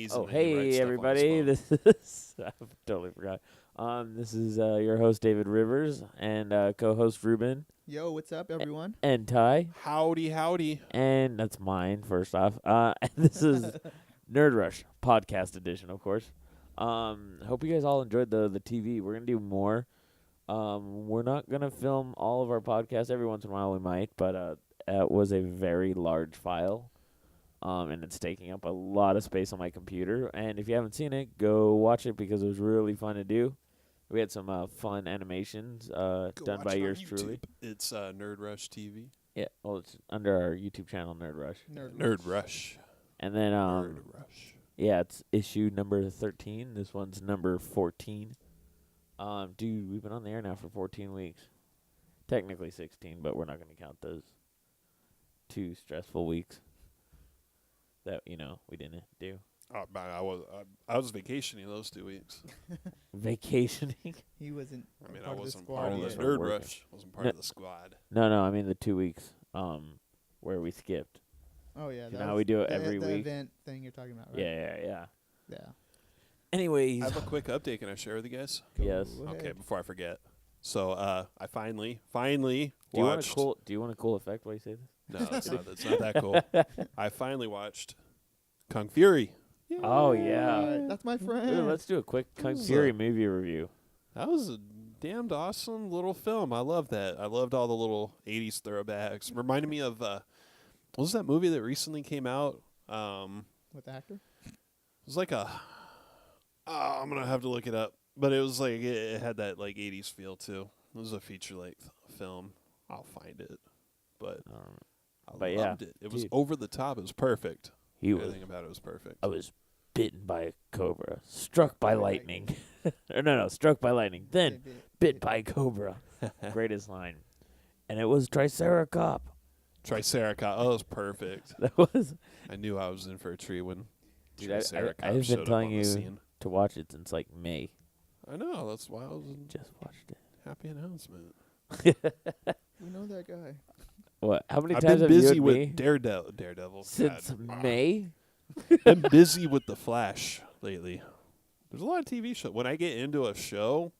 T's. Oh, and then he writes hey, stuff on his everybody. phone. This is, I totally forgot. This is your host, David Rivers, and co-host, Ruben, Yo, what's up, everyone? and Ty. Howdy, howdy. And that's mine, first off. This is Nerd Rush podcast edition, of course. Hope you guys all enjoyed the TV. We're going to do more. We're not going to film all of our podcasts. Every once in a while we might, but it was a very large file. And it's taking up a lot of space on my computer. And if you haven't seen it, go watch it because it was really fun to do. We had some fun animations done by yours truly. It's Nerd Rush TV. Yeah, well, it's under our YouTube channel, Nerd Rush. Nerd Rush. And then, Nerd Rush. yeah, it's issue number 13. This one's number 14. Dude, we've been on the air now for 14 weeks. Technically 16, but we're not going to count those 2 stressful weeks that, we didn't do. Oh, man, I was vacationing those 2 weeks. Vacationing? He wasn't. I mean, I part of the wasn't squad part of the yet. Nerd Working. Rush. I wasn't part of the squad. No, I mean the 2 weeks where we skipped. Oh yeah, You that know how was we do it the, every the week? event thing you're talking about, right? Yeah. Yeah. Anyways. I have a quick update. Can I share with you guys? Yes. Go Okay, ahead. before I forget. So I finally Do you watched. want a cool effect while you say this? No, that's not that cool. I finally watched Kung Fury. Oh, yeah. Alright, that's my friend. Ooh, let's do a quick Kung This is Fury a- movie review. That was a damned awesome little film. I love that. I loved all the little 80s throwbacks. Reminded me of, what was that movie that recently came out? With the actor? It was like I'm going to have to look it up. But it was like, it had that like 80s feel too. It was a feature-length film. I'll find it. But But I yeah, loved it. It was dude. over the top. It was perfect. I Everything about it was perfect. was bitten by a cobra, struck by lightning. Or no, struck by lightning, then bit by a cobra. Greatest line. And it was Triceracop. Triceracop. Oh, it was perfect. That was. I knew I was in for a treat when Dude, I Triceracop have been showed up telling on the you scene. to watch it since like May. I know. That's why I was in Just watched it. happy announcement. We know that guy. What? How many I've times been have you busy and with me Daredevil. since God. May? Been busy with The Flash lately. There's a lot of TV shows. When I get into a show,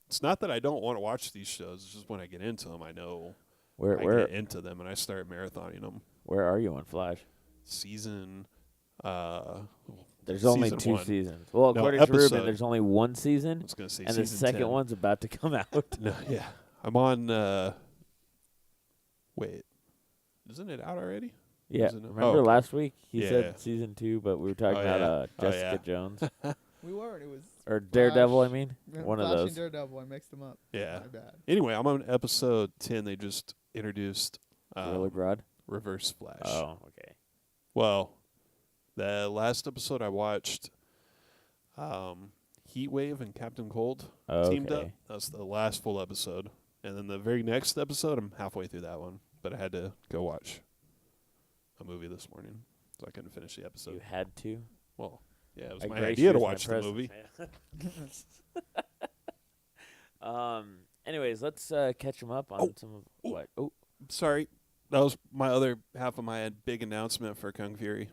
it's not that I don't want to watch these shows. It's just when I get into them, I know I get into them and I start marathoning them. Where are you on Flash? Season. There's only season 2 one. seasons. Well, No, according to Ruben, episode. there's only 1 I season, was going to say and the season second 10. one's about to come out. No, yeah. I'm on. Wait. Isn't it out already? Yeah, Is it- remember okay. last week he Yeah. said season 2, but we were talking Oh, about yeah. Oh, Jessica yeah. Jones We weren't. It was or Daredevil. I Flash. mean, Yeah, one of Flash those. and Daredevil. I mixed them up. Yeah. My bad. Anyway, I'm on episode 10. They just introduced Gorilla Grodd. Reverse Flash. Oh, okay. Well, the last episode I watched, Heat Wave and Captain Cold teamed up. Okay. That's the last full episode. And then the very next episode, I'm halfway through that one. But I had to go watch a movie this morning, so I couldn't finish the episode. You had to. Well, yeah, it was I my graced idea you to with my watch the presence. movie. Anyways, let's catch him up on Oh. some of Oh. what. Oh, Sorry, that was my other half of my big announcement for Kung Fury.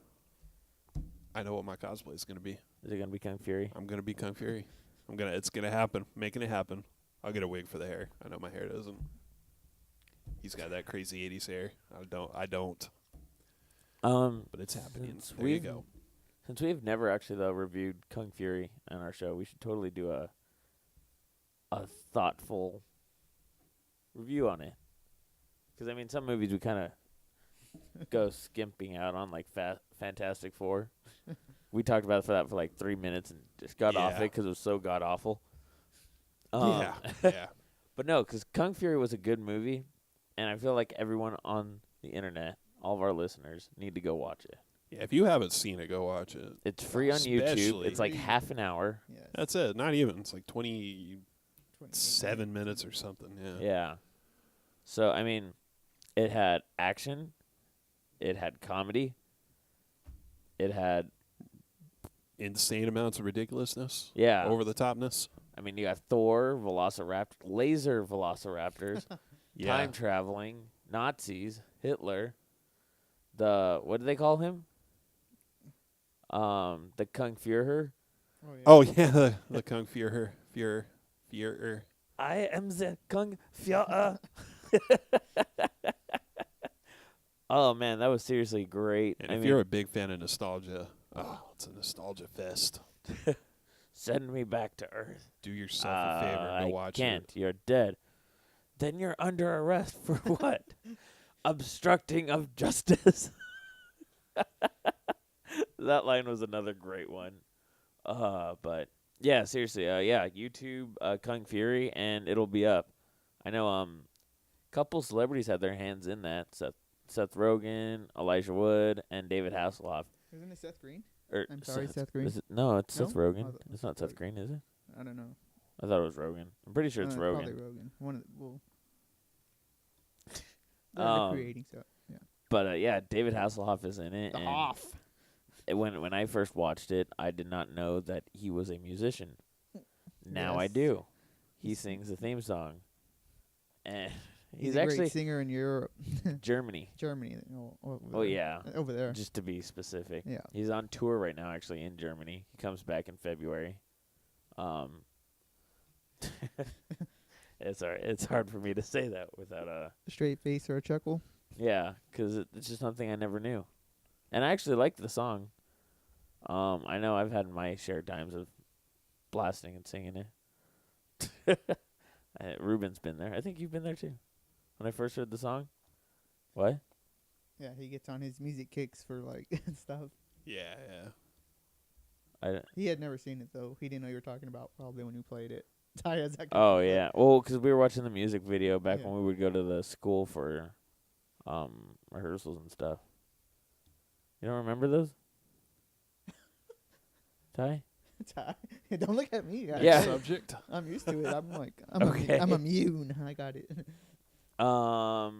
I know what my cosplay is going to be. is it gonna be Kung Fury? I'm going to be Kung Fury. It's going to happen. Making it happen. I'll get a wig for the hair. I know my hair doesn't. He's got that crazy 80s hair. I don't. But it's happening. Since There you go. Since we've never actually though reviewed Kung Fury on our show, we should totally do a thoughtful review on it. Because I mean, some movies we kind of go skimping out on, like Fantastic Four. We talked about that for like 3 minutes and just got off Yeah. it because it was so god awful. Yeah. But no, because Kung Fury was a good movie, and I feel like everyone on the internet, all of our listeners, need to go watch it. Yeah, if you haven't seen it, go watch it. It's free on YouTube. Especially- It's like half an hour. Yes. That's it. Not even. It's like 27 28 minutes or something. Yeah. Yeah. So, I mean, it had action. It had comedy. It had, Insane amounts of ridiculousness. yeah. Over the topness. I mean, you got Thor, laser velociraptors, Yeah. time traveling, Nazis, Hitler, what do they call him? The Kung Führer. Oh yeah, the Kung Führer. I am the Kung Führer. Oh man, that was seriously great. And if you're a big fan of nostalgia, it's a nostalgia fest. Send me back to Earth. Do yourself a favor and go watch it. I can't. it. You're dead. Then you're under arrest for what? Obstructing of justice. That line was another great one. But yeah, seriously, YouTube Kung Fury, and it'll be up. I know a couple celebrities had their hands in that. Seth Rogen, Elijah Wood, and David Hasselhoff. Isn't it Seth Green? I'm sorry, Seth Green. No, it's No? Seth Rogen. Oh, It's not Seth Green, is it? I don't know. I thought it was Rogen. I'm pretty sure it's Rogen. Probably Rogan. One of they're creating stuff. Yeah. But yeah, David Hasselhoff is in it. The and Hoff. When I first watched it, I did not know that he was a musician. Now I Yes. do. He sings the theme song, and He's he's a actually great singer in Europe, Germany. Germany. Over Oh there. yeah, Over there. just to be specific. Yeah. He's on tour right now, actually in Germany. He comes back in February. It's hard for me to say that without a Straight face or a chuckle. yeah, because it's just something I never knew, and I actually liked the song. I know I've had my share times of blasting and singing it. Ruben's been there. I think you've been there too. When I first heard the song, what? Yeah, he gets on his music kicks for like stuff. Yeah. He had never seen it though. He didn't know you were talking about probably when you played it. Ty has that. Oh yeah. Well, because we were watching the music video back Yeah. when we would go to the school for rehearsals and stuff. You don't remember those? Ty? Ty, don't look at me. Yeah. Subject. I'm used to it. I'm like, Okay. I'm immune. I got it. Yeah.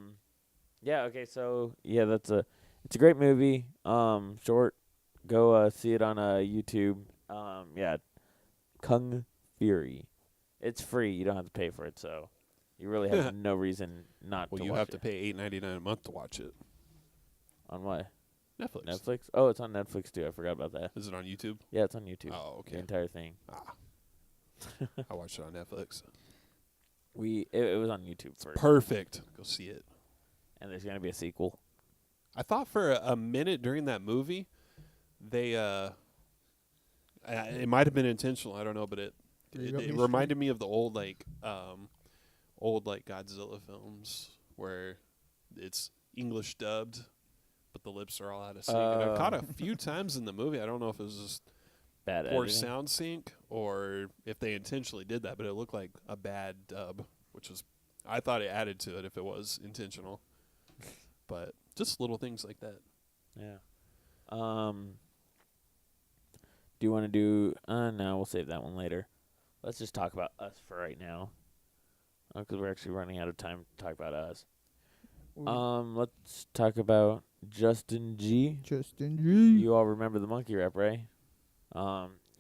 Okay. So yeah, it's a great movie. Short. Go see it on YouTube. Yeah, Kung Fury. It's free. You don't have to pay for it, so you really have no reason not Well, to you watch have to it. pay $8.99 a month to watch it. On what? Netflix. Netflix? Oh, it's on Netflix too. I forgot about that. Is it on YouTube? Yeah, it's on YouTube. Oh, The okay. entire thing. I watched it on Netflix. It was on YouTube first. Perfect. Go see it. And there's gonna be a sequel. I thought for a minute during that movie, they it might have been intentional. I don't know, but it reminded me of the old Godzilla films where it's English dubbed, but the lips are all out of sync. And I've caught a few times in the movie. I don't know if it was just Bad poor editing. sound sync or if they intentionally did that, but it looked like a bad dub, which was I thought it added to it if it was intentional. But just little things like that. Yeah. Do you want to do? No, we'll save that one later. Let's just talk about us for right now, because we're actually running out of time to talk about us. Let's talk about Justin G. Justin G. You all remember the monkey rap, right?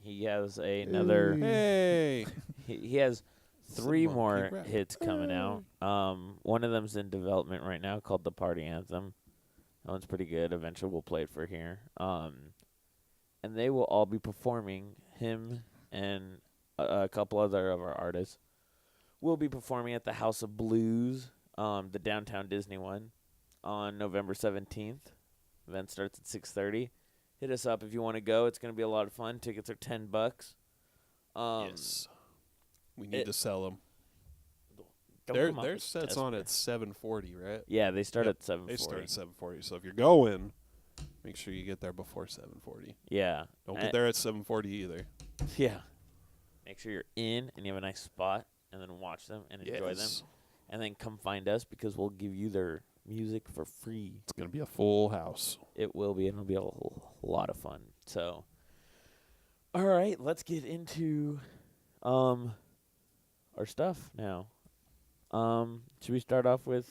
He has another. Hey. He has three Some more monkey rap. hits coming out. One of them's in development right now called the Party Anthem. That one's pretty good. Eventually we'll play it for here. And they will all be performing. Him and a couple other of our artists will be performing at the House of Blues, the downtown Disney one, on November 17th. Event starts at 6:30. Hit us up if you want to go. It's going to be a lot of fun. Tickets are $10. Yes. We need to sell them. Don't come off Their as set's on desperate. at 7:40, right? Yeah, they start Yep, at 7:40. They start at 7:40. So if you're going, make sure you get there before 7:40. Yeah. Don't get there at 7:40 either. Yeah. Make sure you're in and you have a nice spot, and then watch them and enjoy them. And then come find us because we'll give you their music for free. It's going to be a full house. It will be. It'll be a lot of fun. So, all right, let's get into our stuff now. Should we start off with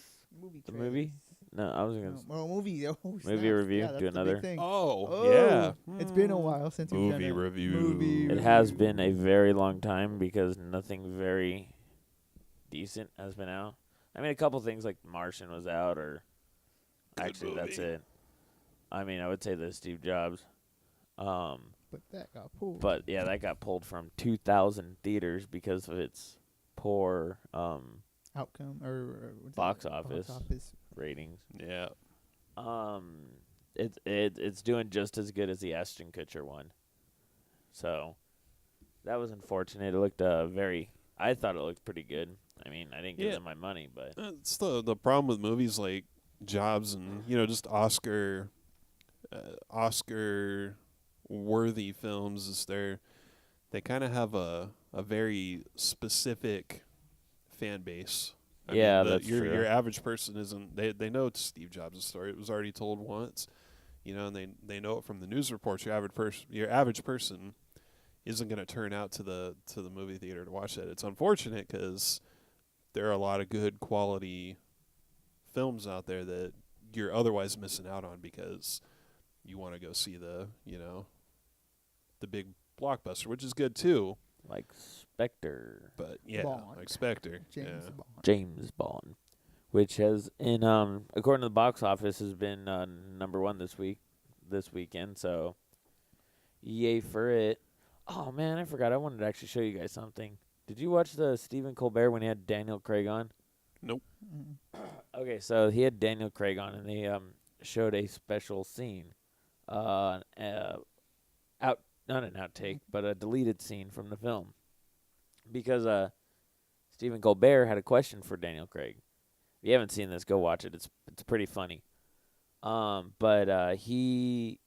the movie? No, I was going to movie. Oh, movie review. Yeah, that's Do the big another. thing. Oh, yeah. It's been a while since we've done Movie a review. movie It has been a very long time because nothing very decent has been out. I mean, a couple things like Martian was out, or Good actually that's movie. it. I mean, I would say the Steve Jobs. But that got pulled. But yeah, that got pulled from 2,000 theaters because of its poor Outcome or box office ratings. Yeah. It's doing just as good as the Ashton Kutcher one. So that was unfortunate. It looked I thought it looked pretty good. I mean, I didn't give them my money, but it's the problem with movies like Jobs and just Oscar worthy films is they kind of have a very specific fan base. I yeah, mean, that's true. Your average person isn't. They know it's Steve Jobs' story. It was already told once, and they know it from the news reports. Your average person isn't going to turn out to the movie theater to watch that. It's unfortunate because there are a lot of good quality films out there that you're otherwise missing out on because you want to go see the big blockbuster, which is good too. Like Spectre. But yeah, Bond. like Spectre. James Bond. Which has according to the box office has been number 1 this weekend, so yay for it. Oh man, I forgot. I wanted to actually show you guys something. Did you watch the Stephen Colbert when he had Daniel Craig on? Nope. Okay, so he had Daniel Craig on, and they showed a special scene, not an outtake, but a deleted scene from the film, because Stephen Colbert had a question for Daniel Craig. If you haven't seen this, go watch it. It's pretty funny. But he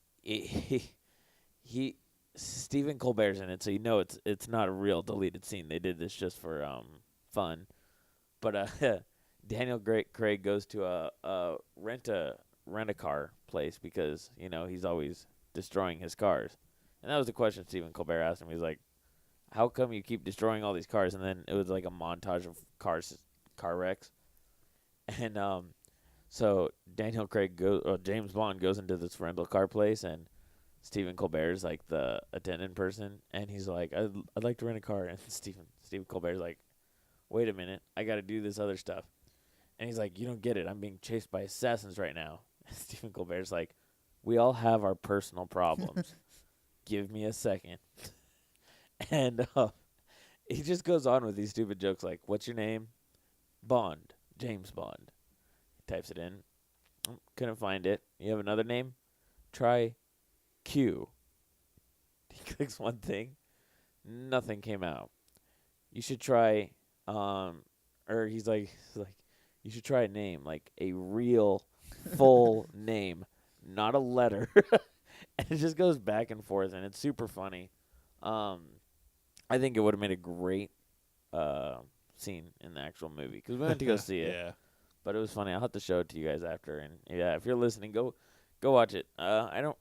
Stephen Colbert's in it, so it's not a real deleted scene. They did this just for fun. But Daniel Craig goes to a rent-a-car place because he's always destroying his cars, and that was the question Stephen Colbert asked him. He's like, "How come you keep destroying all these cars?" And then it was like a montage of car wrecks, and so James Bond goes into this rental car place, and Stephen Colbert's like the attendant person, and he's like, I'd like to rent a car. And Stephen Colbert's like, wait a minute, I got to do this other stuff. And he's like, you don't get it. I'm being chased by assassins right now. And Stephen Colbert's like, we all have our personal problems. Give me a second. And he just goes on with these stupid jokes like, what's your name? Bond. James Bond. He types it in. Couldn't find it. You have another name? Try Q. He clicks one thing. Nothing came out. You should try, he's like, you should try a name, like a real full name, not a letter. And it just goes back and forth, and it's super funny. I think it would have made a great scene in the actual movie because we went to go see it. Yeah. But it was funny. I'll have to show it to you guys after. And yeah, if you're listening, go watch it. I don't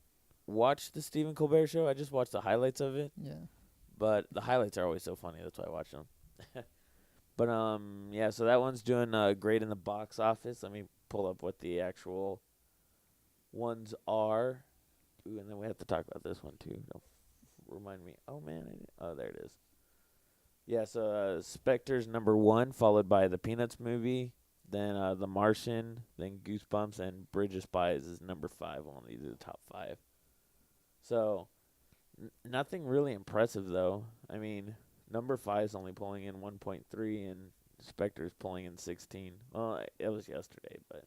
watch the Stephen Colbert Show. I just watch the highlights of it. Yeah. But the highlights are always so funny. That's why I watch them. But yeah. So that one's doing great in the box office. Let me pull up what the actual ones are. Ooh, and then we have to talk about this one too. Don't remind me. Oh man. There it is. Yeah. So Spectre's number 1, followed by the Peanuts movie. Then The Martian, then Goosebumps, and Bridge of Spies is number 5. Well, these are the top 5. So, nothing really impressive, though. I mean, number 5 is only pulling in 1.3, and Spectre's pulling in 16. Well, it was yesterday, but...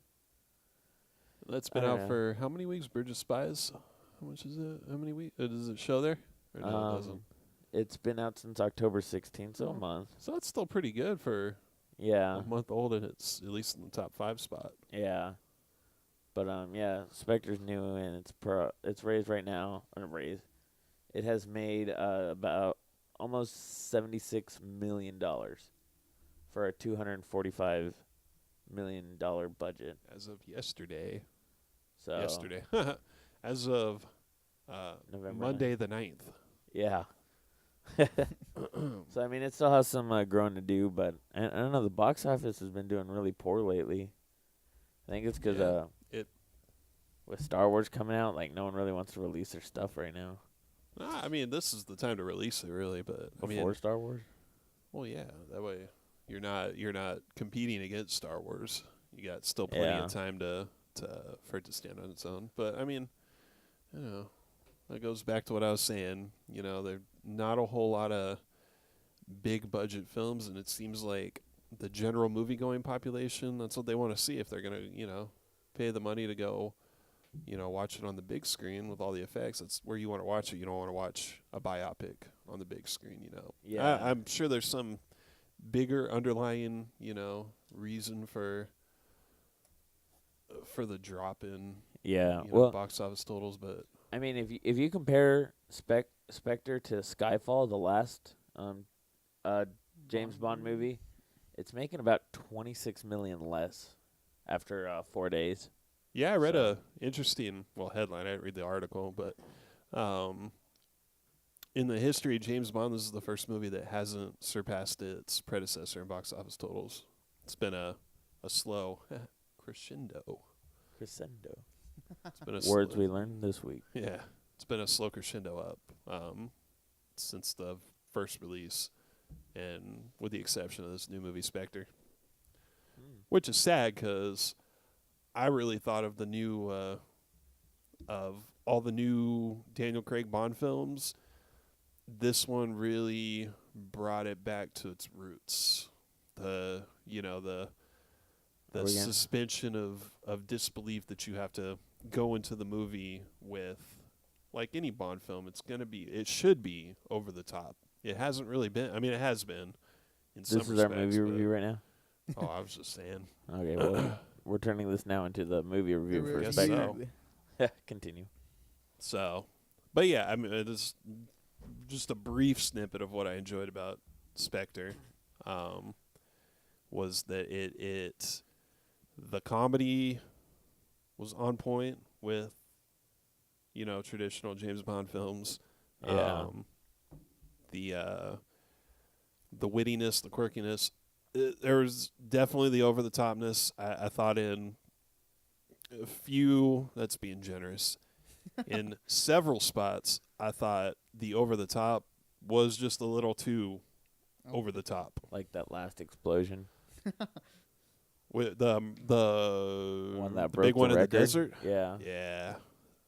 That's been out for how many weeks, Bridge of Spies? How much is it? How many weeks? Does it show there? Or no, it doesn't? It's been out since October 16th, so a month. So that's still pretty good for... Yeah. A month old, and it's at least in the top 5 spot. Yeah. But, yeah, Spectre's new, and it's raised right now. It has made about almost $76 million for a $245 million budget. As of yesterday. So Yesterday. As of Monday the 9th. Yeah. So, I mean, it still has some growing to do, but I don't know. The box office has been doing really poor lately. I think it's because with Star Wars coming out, like, no one really wants to release their stuff right now. I mean, this is the time to release it, really. But Before Star Wars? Well, yeah. That way you're not competing against Star Wars. You got still plenty of time for it to stand on its own. But, I mean, that goes back to what I was saying. You know, there's not a whole lot of big budget films, and it seems like the general movie going population, that's what they want to see if they're going to, pay the money to go, watch it on the big screen with all the effects. That's where you want to watch it. You don't want to watch a biopic on the big screen, Yeah. I'm sure there's some bigger underlying, reason for the drop in box office totals, but I mean, if you compare Spectre to Skyfall, the last James Bond movie, it's making about $26 million less after 4 days. Yeah, I read a interesting headline. I didn't read the article, but in the history of James Bond, this is the first movie that hasn't surpassed its predecessor in box office totals. It's been a slow crescendo. It's been a Words we learned this week. Yeah, it's been a slow crescendo up since the first release, and with the exception of this new movie, Spectre, which is sad because I really thought of the new of all the new Daniel Craig Bond films, this one really brought it back to its roots. The suspension of disbelief that you have to go into the movie with. Like any Bond film, it should be over the top. It hasn't really been. I mean, it has been in some respects. This is our movie review right now? Oh, I was just saying. Okay, well, we're turning this now into the movie review for Spectre. Continue. So, but yeah, I mean, it is just a brief snippet of what I enjoyed about Spectre. Was that the comedy was on point with, traditional James Bond films. Yeah. The wittiness, the quirkiness. There was definitely the over-the-topness. I thought in a few, that's being generous, in several spots, I thought the over-the-top was just a little too over-the-top. Like that last explosion. With the one that broke big one the in the record. desert. Yeah. Yeah.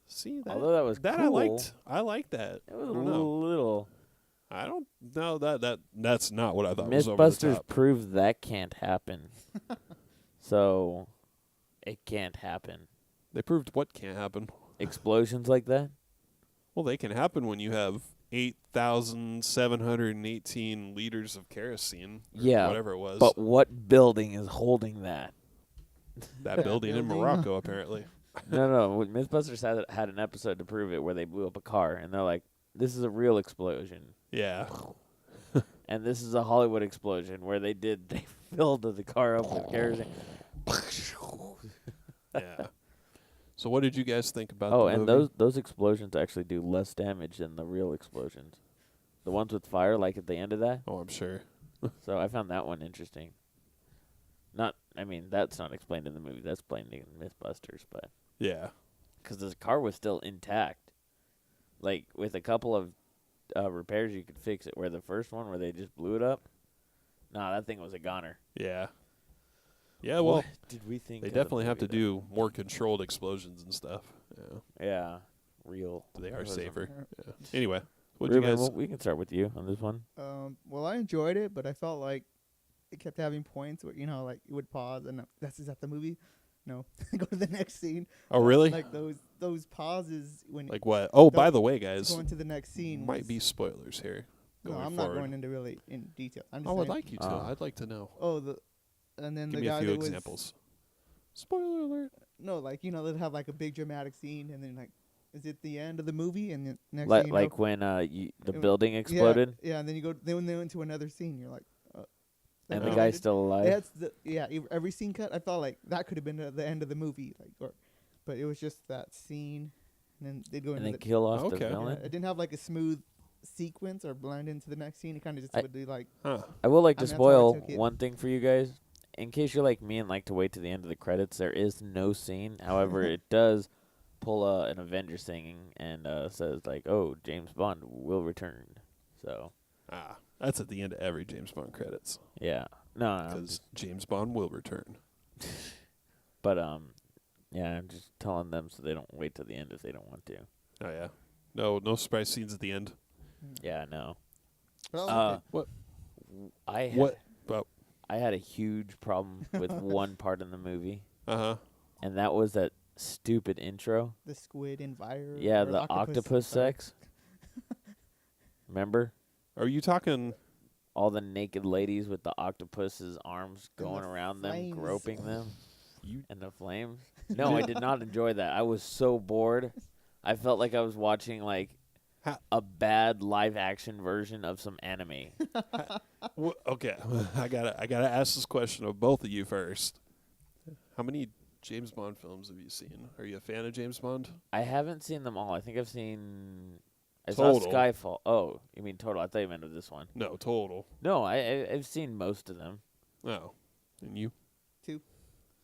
See that? Although that was that cool, I liked that. it was I don't know. little. I don't know that's not what I thought was over the Mythbusters top. proved that can't happen. So it can't happen. They proved what can't happen. Explosions like that? Well, they can happen when you have 8,718 liters of kerosene. Or whatever it was. But what building is holding that? That building in Morocco, apparently. No. Mythbusters had an episode to prove it where they blew up a car, and they're like, this is a real explosion. Yeah. And this is a Hollywood explosion where they filled the car up with kerosene. Yeah. So what did you guys think about the and movie? those explosions actually do less damage than the real explosions. The ones with fire, like at the end of that. Oh, I'm sure. So I found that one interesting. That's not explained in the movie. That's explained in Mythbusters, but Yeah. because the car was still intact. Like with a couple of repairs, you could fix it. Where the first one, where they just blew it up, that thing was a goner. Yeah. Yeah, well, What did we think? they of the definitely have to movie, do more controlled explosions and stuff. Yeah. though? Yeah, real. They are realism. safer. Yeah. Anyway, what did you Ruben, guys... we can start with you on this one. Well, I enjoyed it, but I felt like it kept having points where like it would pause and is that the movie? No, go to the next scene. Oh, really? Like those pauses when Like what? Oh, by the way, guys, going to the next scene might be spoilers here. No, I'm forward. not going into really in detail. I'm just Oh, I'd saying, like you to. I'd like to know. and then Give the me guy a few that was examples. Spoiler alert. no, like they'd have like a big dramatic scene, and then like, is it the end of the movie? And the next Like thing like when the building exploded, Yeah, and then when they went to another scene, you're like, and that the ended? guy's still alive. Every scene cut. I felt like that could have been the end of the movie, but it was just that scene, and then they'd go And into they kill off the Okay. villain. it didn't have like a smooth sequence or blend into the next scene. It kind of just would be like, Huh. I will like to And that's how I spoil took it. one thing for you guys. In case you're like me and like to wait to the end of the credits, there is no scene. However, it does pull an Avengers thing and says like, "Oh, James Bond will return." So That's at the end of every James Bond credits. yeah, no, Because James Bond will return. but yeah, I'm just telling them so they don't wait till the end if they don't want to. Oh, yeah. No surprise scenes at the end. Yeah, no. What? I Well, had a huge problem with one part in the movie, uh-huh. and that was that stupid intro. The squid and fire. Yeah, the octopus sex. Remember? Are you talking... All the naked ladies with the octopus's arms And going the around them, flames. groping them, You and the flames. No, I did not enjoy that. I was so bored. I felt like I was watching like a bad live action version of some anime. Okay, I gotta ask this question of both of you first. How many James Bond films have you seen? Are you a fan of James Bond? I haven't seen them all. I think I've seen. I Total. saw Skyfall. Oh, you mean total? I thought you meant of this one. No, total. No, I've seen most of them. Oh, and you? 2.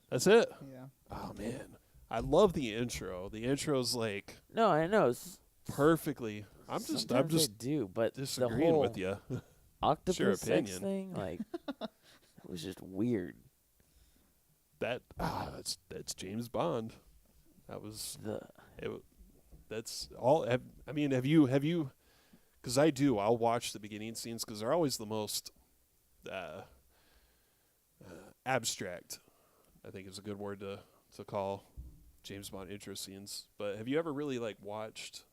That's it? Yeah. Oh, man. I love the intro. The intro's like No, I know. perfectly. I'm just I do, but disagreeing the whole with you. octopus sex opinion. thing, like, it was just weird. That's James Bond. That was The that's all. Have you? Because I do. I'll watch the beginning scenes because they're always the most abstract. I think is a good word to call James Bond intro scenes. But have you ever really like watched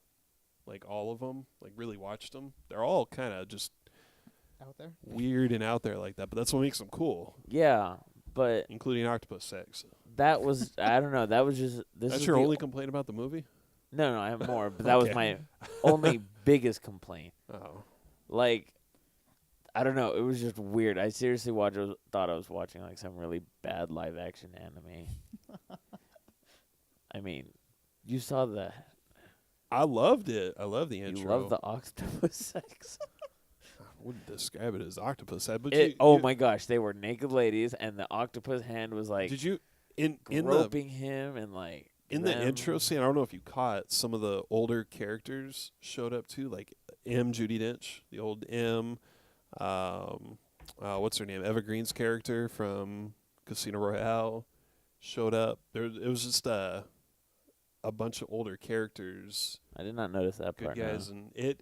like all of them? Like really watched them? They're all kind of just Out there. weird and out there like that. But that's what makes them cool, yeah, but including octopus sex. that was I don't know. That was just That's your only complaint about the movie? No, I have more, but that was Okay. my only biggest complaint. Oh. Like, I don't know. It was just weird. I seriously thought I was watching like some really bad live action anime. I mean, you saw the. I loved it. I love the intro. You love the octopus sex. I wouldn't describe it as octopus head, but My gosh, they were naked ladies, and the octopus hand was like. Did you in groping him and like. In the intro scene, I don't know if you caught, some of the older characters showed up too, like Judi Dench, the old M. What's her name? Eva Green's character from Casino Royale showed up. It was just a bunch of older characters. I did not notice that Good part. guys, no. and it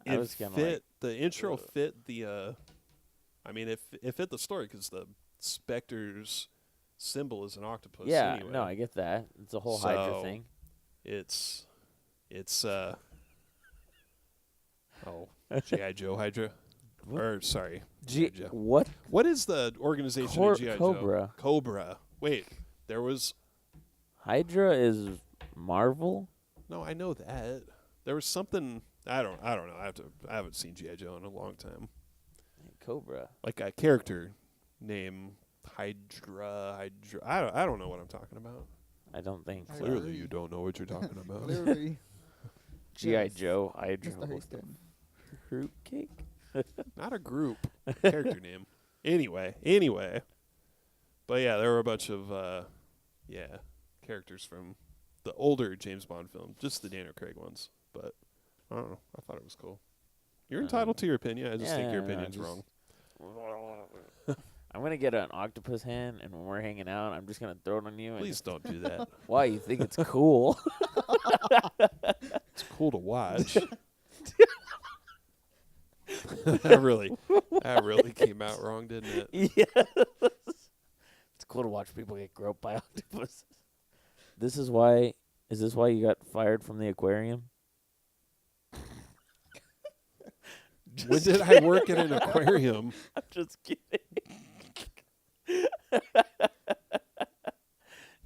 was kinda fit like, the intro fit the. I mean, it fit the story because the Spectre's symbol is an octopus. Yeah, anyway. no, I get that. It's a whole Hydra thing. It's G.I. Joe Hydra. What? Or sorry. Joe. What? What is the organization in G.I. Cobra. Joe? Cobra. Wait, there was Hydra is Marvel? no, I know that. There was something I don't know. I haven't seen G.I. Joe in a long time. Cobra. Like a character name Hydra. I don't know what I'm talking about. I don't think so. Clearly you don't know what you're talking about. Literally. G.I. Yes. Joe, Hydra. Mr. Houston. Fruitcake? Not a group. Character name. Anyway. But yeah, there were a bunch of characters from the older James Bond film, just the Daniel Craig ones. But I don't know. I thought it was cool. You're entitled to your opinion. I just think your opinion's wrong. I'm going to get an octopus hand, and when we're hanging out, I'm just going to throw it on you. Please don't do that. Why? You think it's cool? It's cool to watch. That really came out wrong, didn't it? Yeah. It's cool to watch people get groped by octopuses. Is this why you got fired from the aquarium? When did I work at an aquarium? I'm just kidding.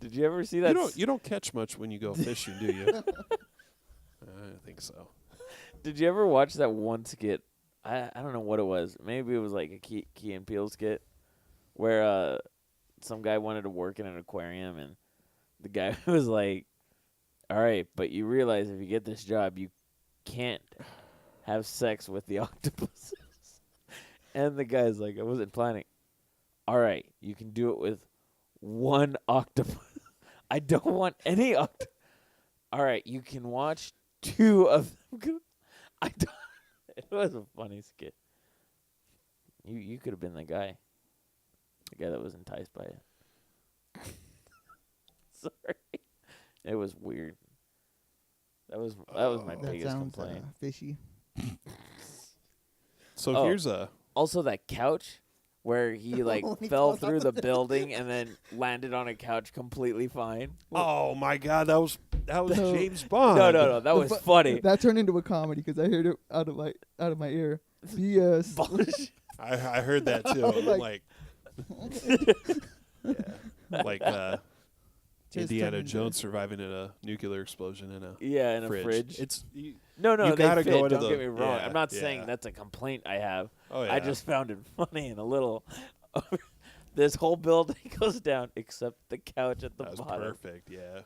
Did you ever see that? You don't catch much when you go fishing, do you? I don't think so. Did you ever watch that one skit? I don't know what it was. Maybe it was like a Key and Peele skit where some guy wanted to work in an aquarium, and the guy was like, all right, but you realize if you get this job, you can't have sex with the octopuses. And the guy's like, I wasn't planning. All right, you can do it with one octopus. I don't want any octopus. All right, you can watch 2 of them. I don't. It was a funny skit. You could have been the guy that was enticed by it. Sorry, it was weird. That was my That biggest sounds complaint. fishy. So here's a. Also, that couch where he like When he fell falls off through the the building and then landed on a couch completely fine. Oh my God, that was No. James Bond. No, that was funny. That turned into a comedy because I heard it out of my ear. BS. Bullshit. I heard that too. was I'm like- yeah, like Just Indiana turned into- Jones surviving in a nuclear explosion in a Yeah, in fridge. a fridge. It's No, you they gotta fit. go into Don't the- get me wrong. yeah, I'm not saying yeah. that's a complaint I have. oh yeah. I just found it funny and a little. This whole building goes down except the couch at the that was bottom. perfect. Yeah,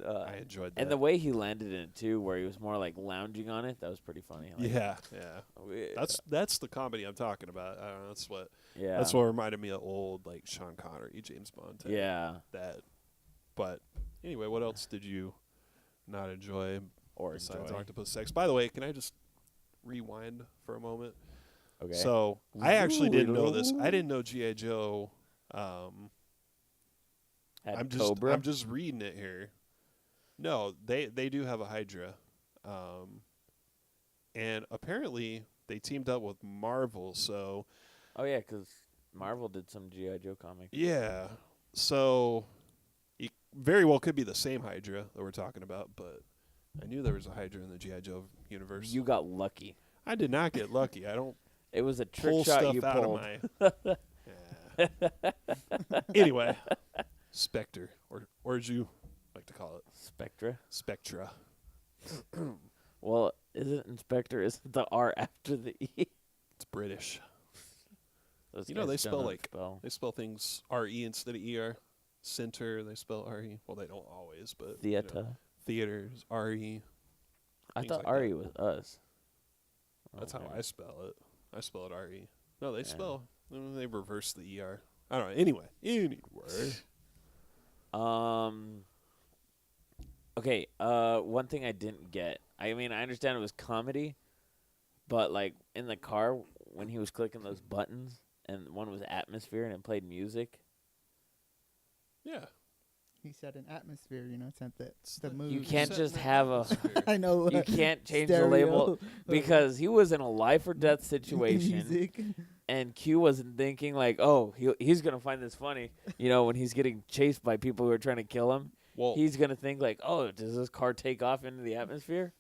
I enjoyed that. And the way he landed in it too, where he was more like lounging on it, that was pretty funny. Like, yeah. yeah. That's the comedy I'm talking about. I don't know, yeah. that's what reminded me of old like Sean Connery, James Bond. Type. Yeah. That. But anyway, what else did you not enjoy Or besides enjoy. Octopus Sex? By the way, can I just rewind for a moment? Okay. So I actually didn't know this. I didn't know G.I. Joe. Had I'm Cobra. just reading it here. No, they do have a Hydra, and apparently they teamed up with Marvel. So Oh yeah, because Marvel did some GI Joe comic. yeah, so it very well could be the same Hydra that we're talking about. But I knew there was a Hydra in the G.I. Joe universe. You got lucky. I did not get lucky. I don't It was a pull trick shot stuff you out pulled. of my. Yeah. Anyway, Spectre, or as you like to call it, Spectre. Spectra. Well, isn't Inspector? Isn't the R after the E? It's British. Those You know, guys they don't spell know like spell. they spell things R-E instead of E-R. Center, they spell R-E. Well, they don't always, but Theater. theaters R-E. I things thought like RE that. was us. That's Oh, how maybe. I spell it. I spell it R-E. No, they Yeah. spell. They reverse the E-R. I don't know. Anyway. Okay. One thing I didn't get. I mean, I understand it was comedy, but like in the car when he was clicking those buttons, and one was atmosphere and it played music. Yeah. He said an atmosphere, sent that It's the the- mood. You can't Set just an have a. atmosphere. I know. You can't change the stereo, label because he was in a life or death situation. music. And Q wasn't thinking like, oh, he's gonna find this funny. When he's getting chased by people who are trying to kill him, Well, he's gonna think like, oh, does this car take off into the atmosphere?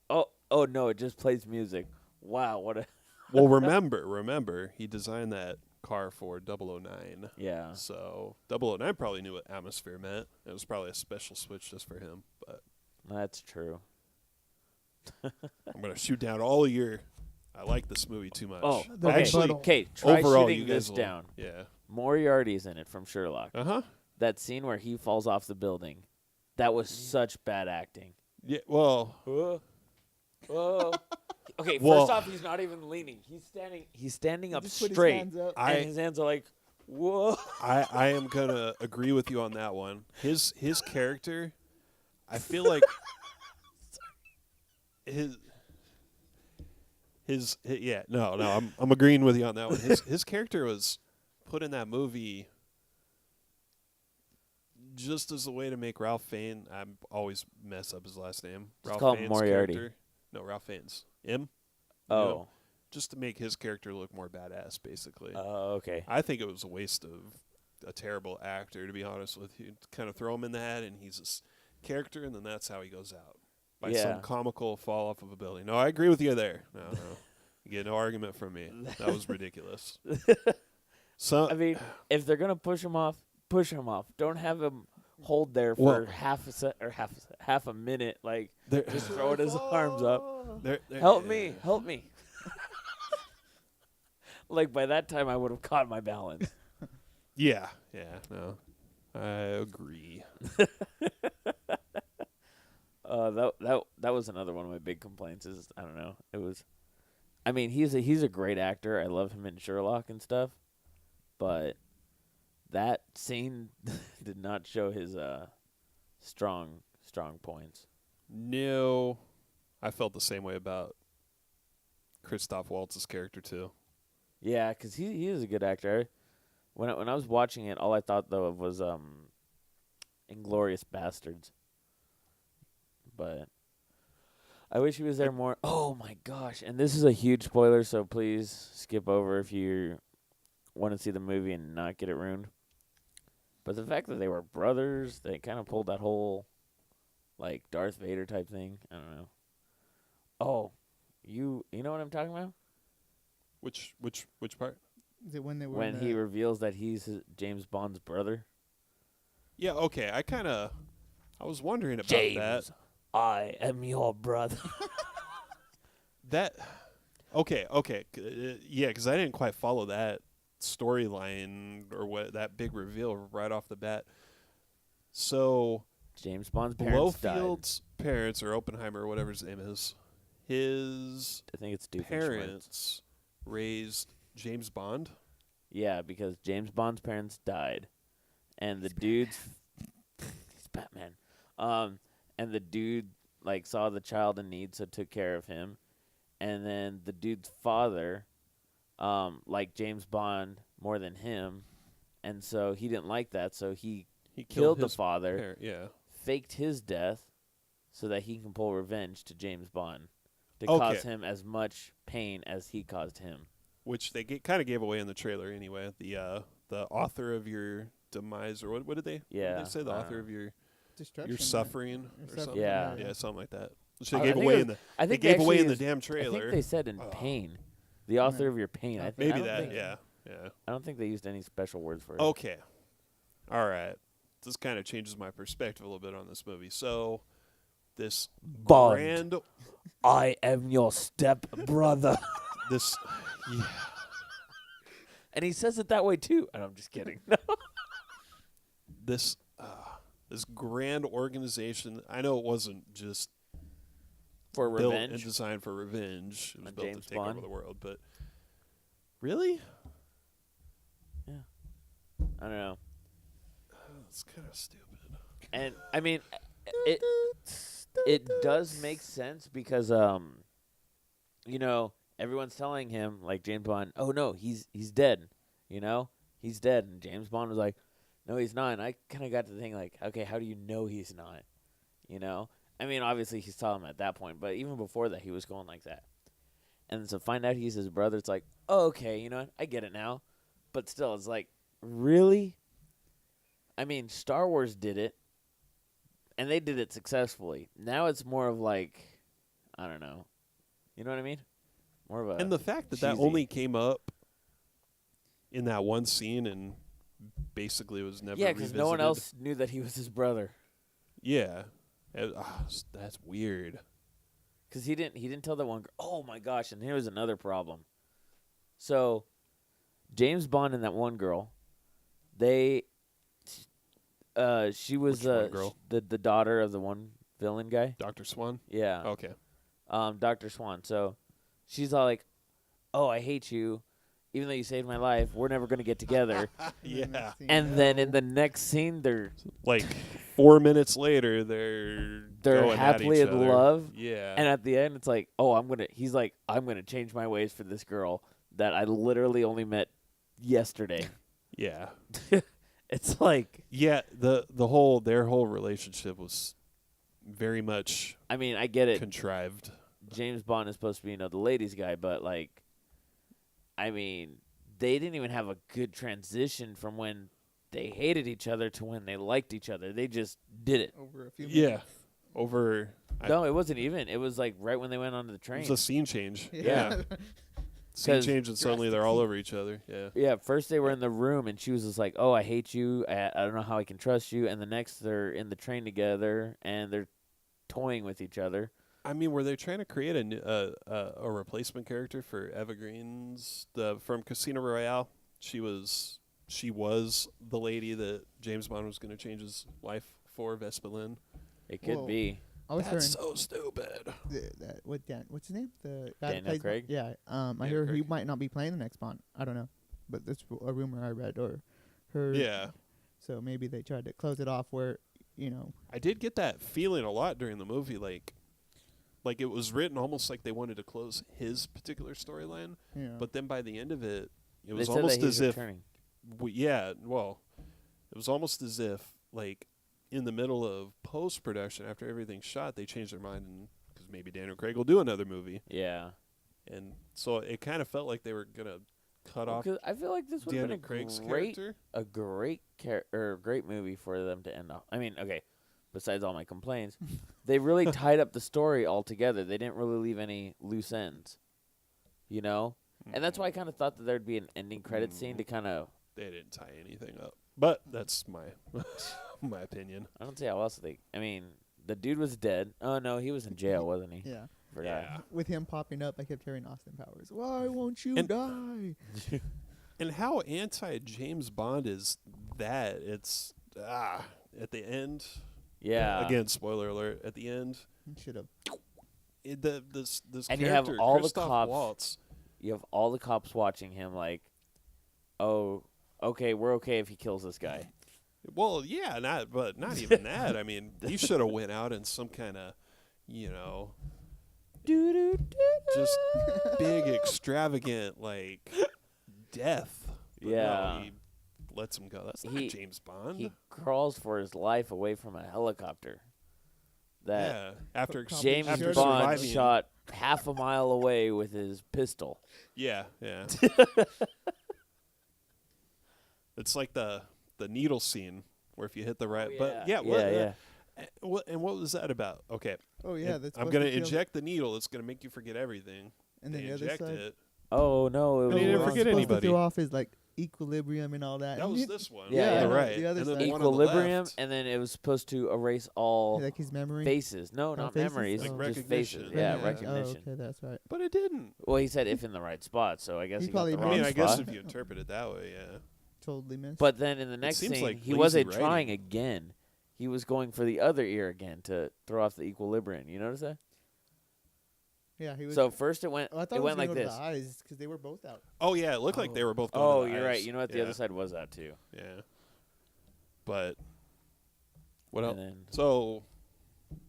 Oh no, it just plays music. Wow, what a well, remember, he designed that car for 009. yeah. So 009 probably knew what atmosphere meant. It was probably a special switch just for him. But That's true. I'm gonna shoot down all of your. I like this movie too much. Oh, The actually, rebuttal. okay. Try overall, you shooting guys this will, down. Yeah. Moriarty's in it from Sherlock. That scene where he falls off the building, that was such bad acting. Yeah. Well. Okay, Well- first off, he's not even leaning. He's standing He up just put his straight, hands up. and his hands are like, whoa. I am gonna agree with you on that one. His character, I feel like I'm agreeing with you on that one. His character was put in that movie just as a way to make Ralph Fiennes. I always mess up his last name. Just Ralph call him Fiennes' Moriarty. character. No, Ralph Fiennes. M. Oh. know, just to make his character look more badass, basically. Okay. I think it was a waste of a terrible actor, to be honest with you. To kind of throw him in that, and he's this character, and then that's how he goes out. By Yeah. some comical fall off of a building. No, I agree with you there. No. You get no argument from me. That was ridiculous. So I mean, if they're gonna push him off, push him off. Don't have him hold there for Well- half a minute. Like there, just throwing his arms up. there, Help me! Help me! Like by that time, I would have caught my balance. Yeah, no. I agree. That was another one of my big complaints. Is I don't know. It was. I mean, he's a great actor. I love him in Sherlock and stuff, but that scene did not show his strong points. No, I felt the same way about Christoph Waltz's character too. Yeah, because he is a good actor. When I was watching it, all I thought though of was Inglourious Bastards. But I wish he was there more. Oh my gosh! And this is a huge spoiler, so please skip over if you want to see the movie and not get it ruined. But the fact that they were brothers, they kind of pulled that whole, like, Darth Vader type thing. I don't know. Oh, you know what I'm talking about? Which part? Is it when they were When he reveals that he's James Bond's brother. Yeah, okay. I was wondering about James, that. I am your brother. Okay. Yeah, because I didn't quite follow that storyline or what that big reveal right off the bat. So James Bond's parents Blofield's parents, or Oppenheimer, or whatever his name is, his I think it's Doofenshmirtz. parents raised James Bond. Yeah, because James Bond's parents died, and the dude's he's Batman. And the dude like saw the child in need, so took care of him, and then the dude's father, liked James Bond more than him, and so he didn't like that, so he killed the father, faked his death, so that he can pull revenge to James Bond, to cause him as much pain as he caused him. Which they kind of gave away in the trailer anyway. The author of your demise, or what did they? Yeah, what did they say? The author of your suffering, or something. Yeah, something like that. Which they gave away in the. I think they gave away in the damn trailer. I think they said in pain, the author of your pain. I think, maybe that. Yeah. I don't think they used any special words for it. Okay, all right. This kind of changes my perspective a little bit on this movie. So, this Bond, grand, I am your step brother. This, yeah. And he says it that way too. And I'm just kidding. This grand organization. I know it wasn't just for built revenge and designed for revenge. It was built James to take Bond. over the world. But really, yeah, I don't know. It's kind of stupid. And I mean, it does make sense because everyone's telling him, like, James Bond, oh no, he's dead. He's dead. And James Bond was like, no, he's not. And I kind of got to think, like, okay, how do you know he's not? I mean, obviously he's telling him at that point, but even before that, he was going like that. And to find out he's his brother, it's like, oh, okay, you know what? I get it now. But still, it's like, really? I mean, Star Wars did it, and they did it successfully. Now it's more of like, I don't know. You know what I mean? More of a And the fact that cheesy. that only came up in that one scene and basically was never because no one else knew that he was his brother. Yeah. That's weird. Because he didn't tell that one girl. Oh, my gosh, and here was another problem. So, James Bond and that one girl, she was girl? the daughter of the one villain guy. Dr. Swan? Yeah. Okay. Dr. Swan. So she's all like, "Oh, I hate you. Even though you saved my life, we're never going to get together." Yeah. And then in the next scene, they're like 4 minutes later, they're going happily at each in other. love. Yeah. And at the end, it's like, "Oh, he's like, I'm going to change my ways for this girl that I literally only met yesterday." Yeah. It's like, yeah, their whole relationship was very much, I mean, I get it. Contrived. James Bond is supposed to be, the ladies' guy, but, like, I mean, they didn't even have a good transition from when they hated each other to when they liked each other. They just did it. Over a few minutes. Yeah. No, it wasn't even. It was, like, right when they went onto the train. It was a scene change. Yeah. Scene change and suddenly they're all over each other. Yeah. Yeah, first they were in the room and she was just like, "Oh, I hate you. I don't know how I can trust you." And the next they're in the train together and they're toying with each other. I mean, were they trying to create a replacement character for Eva Green's from Casino Royale? She was the lady that James Bond was going to change his life for, Vespa Lynn. It could be. That's so stupid. What's his name? The guy Daniel Craig? Yeah. I hear he might not be playing the next Bond. I don't know, but that's a rumor I read or heard. Yeah. So maybe they tried to close it off where, I did get that feeling a lot during the movie, like it was written almost like they wanted to close his particular storyline. Yeah. But then by the end of it, it was They said almost that he's as if returning. it was almost as if, like, in the middle of post-production, after everything's shot, they changed their mind because maybe Daniel Craig will do another movie. Yeah. And so it kind of felt like they were gonna cut off. Because I feel like this would have Daniel been Craig's character. a great movie for them to end off. I mean, okay, besides all my complaints, they really tied up the story altogether. They didn't really leave any loose ends, you know? And that's why I kind of thought that there'd be an ending credit scene to kind of... They didn't tie anything up. But that's my my opinion. I don't see how else they... I mean, the dude was dead. Oh, no, he was in jail, wasn't he? Yeah. Yeah. With him popping up, I kept hearing Austin Powers. Why won't you die? And how anti-James Bond is that? It's at the end. Yeah. Again, spoiler alert. At the end, Should have. This and character, you have all Christoph the cops. Waltz. You have all the cops watching him like, oh, okay, we're okay if he kills this guy. Well, yeah, not even that. I mean, he should have went out in some kind of, just big extravagant like death. But Yeah. no, he lets him go. That's not James Bond. He crawls for his life away from a helicopter. That after James after Bond surviving. shot half a mile away with his pistol. Yeah. It's like the needle scene where if you hit the right, but yeah. and what was that about? Okay. Oh yeah, that's. I'm gonna inject the needle. It's gonna make you forget everything. And then they the other inject side. it. Oh no! It And was he didn't We're forget supposed anybody. to throw off his like equilibrium and all that. That was this one. Yeah, on the yeah. right. The other and then side. the one on the equilibrium, left. and then it was supposed to erase all like his memory. faces. No, not faces? memories, Like just faces. recognition. Yeah, Oh, recognition. okay, that's right. But it didn't. Well, he said if in the right spot, so I guess He he got the probably wrong I mean, I guess spot. if you interpret it that way, yeah. Totally missed. But then in the next seems scene, like he lazy wasn't writing. trying again. He was going for the other ear again to throw off the equilibrium. You notice that? yeah, he was. So first it went. I thought it it was went like gonna go to this. the eyes because they were both out. Oh yeah, it looked like they were both going Oh, to the you're right. eyes. You know what? The Yeah. other side was that too. Yeah. But what else? And then, So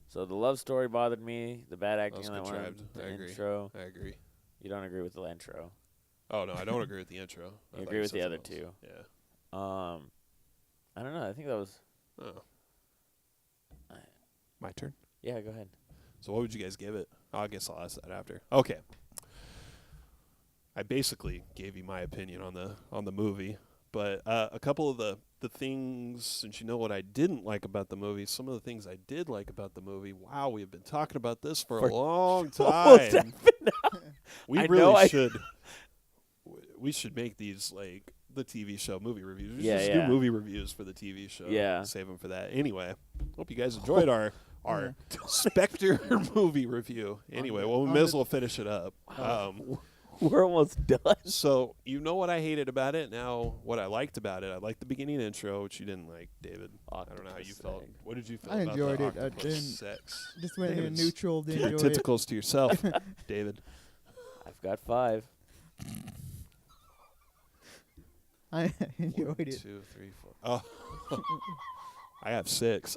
so the love story bothered me. The bad acting was on that one. contrived. The I agree. intro. I agree. You don't agree with the intro. Oh no, I don't agree with the intro. I You thought agree with said the other something two. else. Yeah. I don't know. I think that was. Oh. My turn. Yeah, go ahead. So what would you guys give it? Oh, I guess I'll ask that after. Okay. I basically gave you my opinion on the movie, but a couple of the things, since you know what I didn't like about the movie, some of the things I did like about the movie. Wow, we have been talking about this for a long time. We I really know should. We should make these like the TV show movie reviews. We should Yeah, just yeah. do movie reviews for the TV show. Yeah. Save them for that. Anyway, hope you guys enjoyed our Spectre movie review. Anyway, well, we may as well finish it up. We're almost done. So you know what I hated about it. Now what I liked about it. I liked the beginning intro, which you didn't like, David. I don't know how you felt. What did you feel I about enjoyed the it. I octopus didn't- sex? Just went in David's neutral. Didn't Keep your enjoy it. tentacles to yourself, David. I've got 5. I enjoyed 1, it. 2, 3, 4. Oh, I have 6.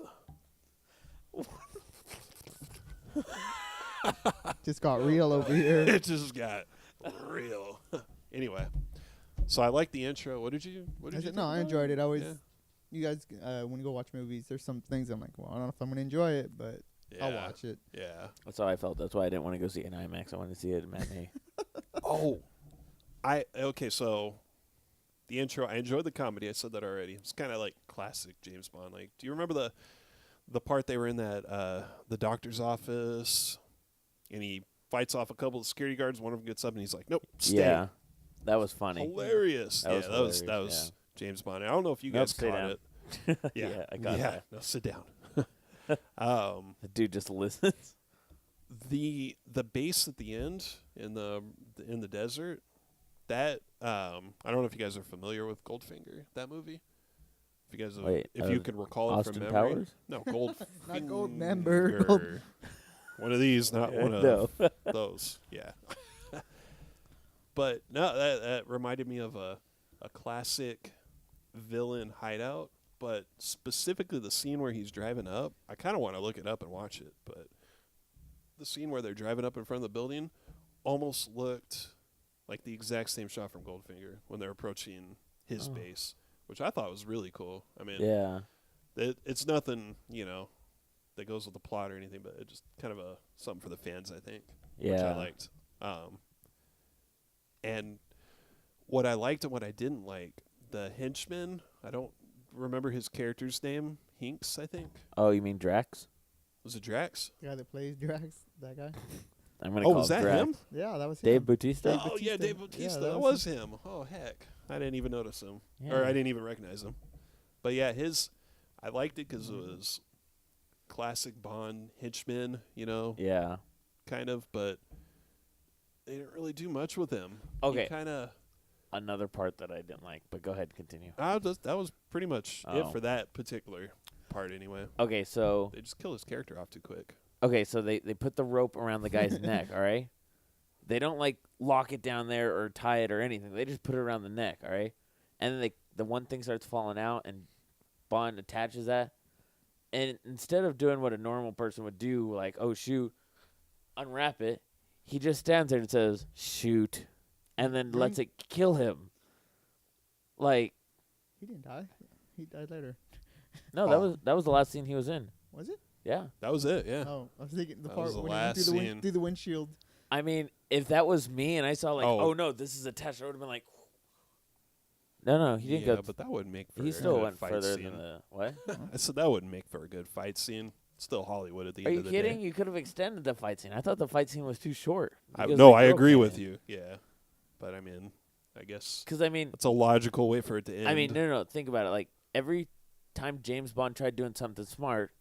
Just got real over here. It just got real. Anyway, so I like the intro. What did you? I think said, no, I about enjoyed it. I always, Yeah. you guys, when you go watch movies, there's some things I'm like, well, I don't know if I'm gonna enjoy it, but I'll Yeah. watch it. Yeah. That's how I felt. That's why I didn't want to go see it in IMAX. I wanted to see it in matinee. Oh, so the intro. I enjoyed the comedy. I said that already. It's kind of like classic James Bond. Like, do you remember the part they were in that the doctor's office, and he fights off a couple of security guards. One of them gets up and he's like, "Nope, stay." Yeah, that was funny. Hilarious. That was that was hilarious, James Bond. I don't know if you Nope, guys stay caught down. it. Yeah, I got that. No, sit down. The dude just listens. The base at the end in the desert, that I don't know if you guys are familiar with Goldfinger, that movie. If you guys Wait, if you can recall it Austin from memory. Powers? No, Goldfinger. Not Goldmember. Gold- One of these, not one of No. those. Yeah. But no, that reminded me of a classic villain hideout, but specifically the scene where he's driving up. I kind of want to look it up and watch it, but the scene where they're driving up in front of the building almost looked like the exact same shot from Goldfinger when they're approaching his base, which I thought was really cool. I mean, Yeah. it's nothing, that goes with the plot or anything, but it just kind of something for the fans, I think. Yeah. Which I liked. And what I liked and what I didn't like, the henchman, I don't remember his character's name. Hinks, I think. Oh, you mean Drax? Was it Drax? The guy that plays Drax, that guy. I'm gonna call was that Drax. him? Yeah, that was Dave him. Bautista? Oh, yeah, Dave Bautista. Yeah, that was him. Oh, heck. I didn't even notice him. Yeah. Or I didn't even recognize him. But, yeah, I liked it because it was classic Bond henchman, Yeah. kind of, but they didn't really do much with him. Okay. He kind of... Another part that I didn't like, but go ahead, continue. That was pretty much Oh. it for that particular part anyway. Okay, so They just kill his character off too quick. they put the rope around the guy's neck, all right? They don't like lock it down there or tie it or anything. They just put it around the neck, all right? And then the one thing starts falling out and Bond attaches that. And instead of doing what a normal person would do, like, oh shoot, unwrap it, he just stands there and says, shoot, and then lets it kill him. Like, He didn't die. He died later. no, that was the last scene he was in. Was it? Yeah. That was it, yeah. Oh, I was thinking the That part was the when he went last through scene. through the windshield. I mean, if that was me and I saw like, Oh. oh no, this is attached, I would have been like, no, he didn't Yeah, go. but that wouldn't make for He a still good went fight further scene. than the what? I said that wouldn't make for a good fight scene. Still Hollywood at the Are end you of the kidding? day. You could have extended the fight scene. I thought the fight scene was too short. I because the girl agree came with in. you. Yeah. But I mean, I guess Because I mean, it's a logical way for it to end. I mean, no. Think about it. Like every time James Bond tried doing something smart,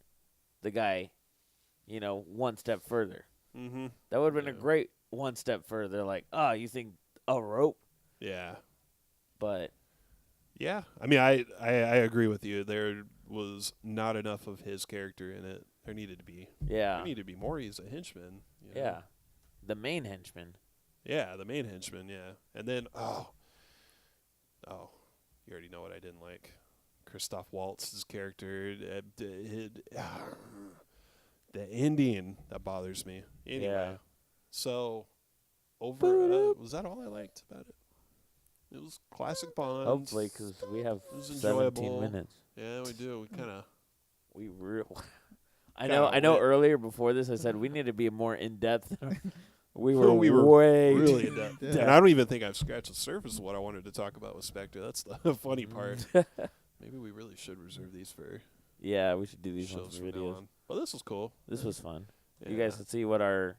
the guy, one step further. Mm-hmm. That would have been a Yeah. great one step further. Like, you think a rope? Yeah. But Yeah. I mean, I agree with you. There was not enough of his character in it. There needed to be. yeah, There needed to be more. He's a henchman. yeah, the main henchman. Yeah, the main henchman, yeah. And then, you already know what I didn't like. Christoph Waltz's character, the ending, that bothers me. Anyway, Yeah. so, was that all I liked about it? It was classic Bond. Hopefully, because we have was 17 enjoyable. minutes. Yeah, we do. We kind of... We real. I Kinda know. went- Earlier before this, I said we need to be more in depth. We Well, were, we were way really too in depth. Yeah. And I don't even think I've scratched the surface of what I wanted to talk about with Spectre. That's the funny part. Maybe we really should reserve these for Yeah, we should do these ones shows for from now videos. on. Well, this was cool. This was fun. Yeah. You guys can see what our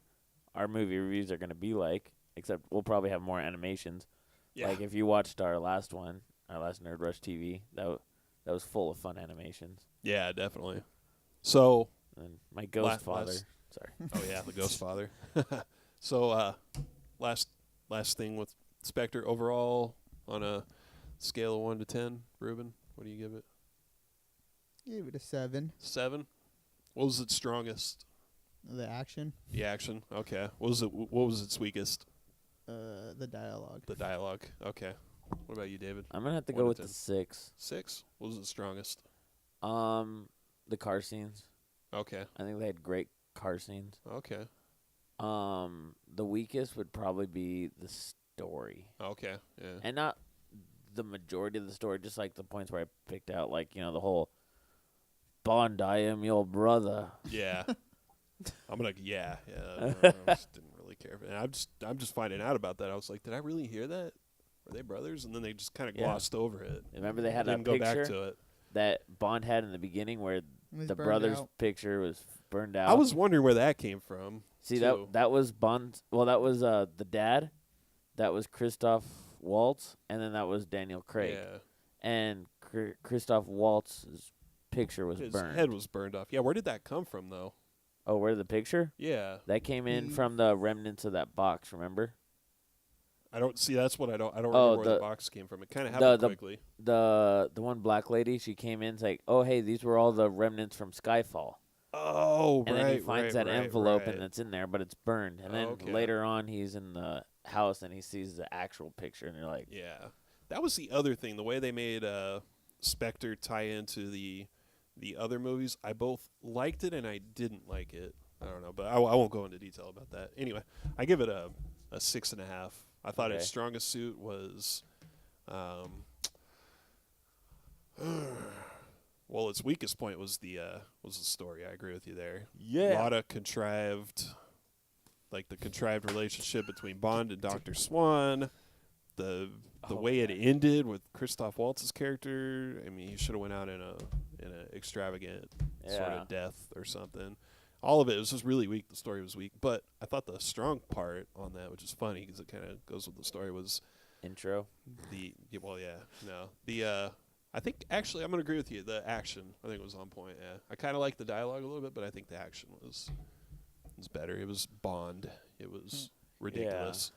movie reviews are going to be like. Except we'll probably have more animations. Yeah. Like if you watched our last one, our last Nerd Rush TV, that was full of fun animations. Yeah, definitely. So, And my ghost father. last- Sorry. oh yeah, the Ghost Father. So, last thing with Spectre overall on a scale of 1 to 10, Ruben, what do you give it? Gave it a 7. 7. What was its strongest? The action, The action. Okay. What was its weakest? the dialogue. The dialogue. Okay. What about you, David? I'm gonna have to 1 go to with 10. the 6. 6. What was its strongest? The car scenes. Okay. I think they had great car scenes. Okay. The weakest would probably be the story, Okay. Yeah. and not the majority of the story, just like the points where I picked out, like the whole Bond, I am your brother. Yeah. I'm gonna I just didn't really care. And I'm just finding out about that. I was like, did I really hear that? Were they brothers? And then they just kind of Yeah. glossed over it. Remember they had a Didn't go back picture to it. that Bond had in the beginning where It was the burned brother's out. picture was burned out. I was wondering where that came from. See too. that was Bond. Well, that was the dad. That was Christoph Waltz, and then that was Daniel Craig. Yeah. And Christoph Waltz's picture was His burned. head was burned off. Yeah, where did that come from though? Oh, where the picture? Yeah. That came in He- from the remnants of that box. Remember I don't see. That's what I don't Oh, remember where the the- box came from. It kind of happened the- quickly. the one black lady? She came in, it's like, oh hey, these were all the remnants from Skyfall. Oh, And right. then he finds that envelope right. and it's in there, but it's burned. And then Okay. later on, he's in the house and he sees the actual picture, and you're like, Yeah, that was the other thing. The way they made Spectre tie into the other movies, I both liked it and I didn't like it. I don't know, but I won't go into detail about that. Anyway, I give it a 6.5. I thought its Okay. strongest suit was Well, its weakest point was the story. I agree with you there. Yeah. A lot of contrived, like the contrived relationship between Bond and Dr. Swan. The way it ended with Christoph Waltz's character. I mean, he should have went out in a extravagant sort of death or something. All of it was just really weak. The story was weak, but I thought the strong part on that, which is funny because it kind of goes with the story, was intro. I think actually I'm gonna agree with you. The action I think was on point. Yeah, I kind of like the dialogue a little bit, but I think the action was better. It was Bond. It was ridiculous.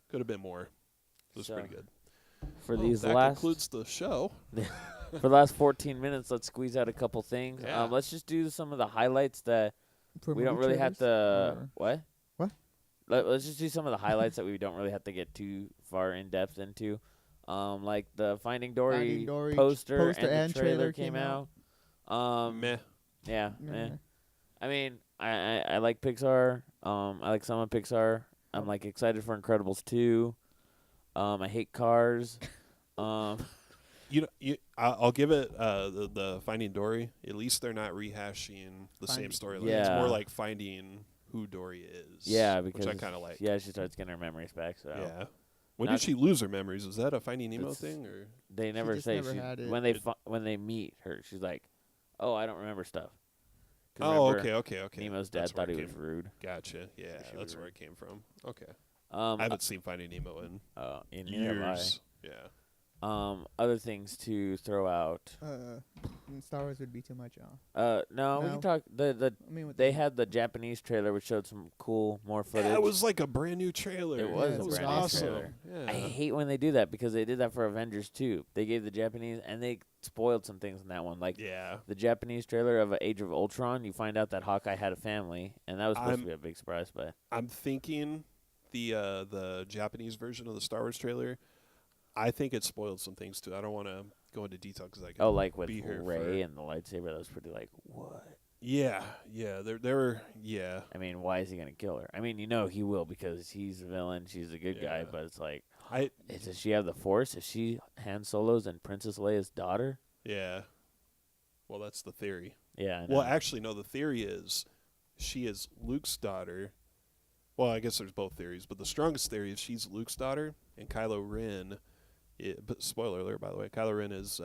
Could have been more. It was pretty good. For that concludes the show. For the last 14 minutes, let's squeeze out a couple things. Yeah. Let's just do some of the highlights that we don't really have to. What? Let's just do some of the highlights that we don't really have to get too far in depth into. Like the Finding Dory, poster and the trailer came out. Meh. Yeah, meh. I mean, I like Pixar. I like some of Pixar. I'm like excited for Incredibles 2. I hate Cars. I'll give it the Finding Dory. At least they're not rehashing the same storyline. Yeah. It's more like finding who Dory is. Yeah, because which I kind of like. Yeah, she starts getting her memories back. So yeah. When did she lose her memories? Is that a Finding Nemo thing, or they never say? Never had it. When they meet her, she's like, "Oh, I don't remember stuff." Oh, okay. Nemo's dad thought he was rude. Gotcha. Yeah, that's where it came from. Okay. I haven't seen Finding Nemo in years. Yeah. Other things to throw out. Star Wars would be too much, y'all. No, we can talk. They had the Japanese trailer, which showed some cool more footage. Yeah, it was like a brand new trailer. It was a brand new trailer. Yeah. I hate when they do that because they did that for Avengers 2. They gave the Japanese, and they spoiled some things in that one. Like the Japanese trailer of Age of Ultron, you find out that Hawkeye had a family, and that was supposed to be a big surprise. But I'm thinking the Japanese version of the Star Wars trailer, I think it spoiled some things too. I don't want to go into detail because I can like with Rey and the lightsaber, that was pretty like what? Yeah, they were. Yeah. I mean, why is he gonna kill her? I mean, he will because he's a villain. She's a good guy, but it's like, does she have the Force? Is she Han Solo's and Princess Leia's daughter? Yeah. Well, that's the theory. Yeah. Well, actually, no. The theory is she is Luke's daughter. Well, I guess there's both theories, but the strongest theory is she's Luke's daughter, and Kylo Ren. But spoiler alert, by the way, Kylo Ren is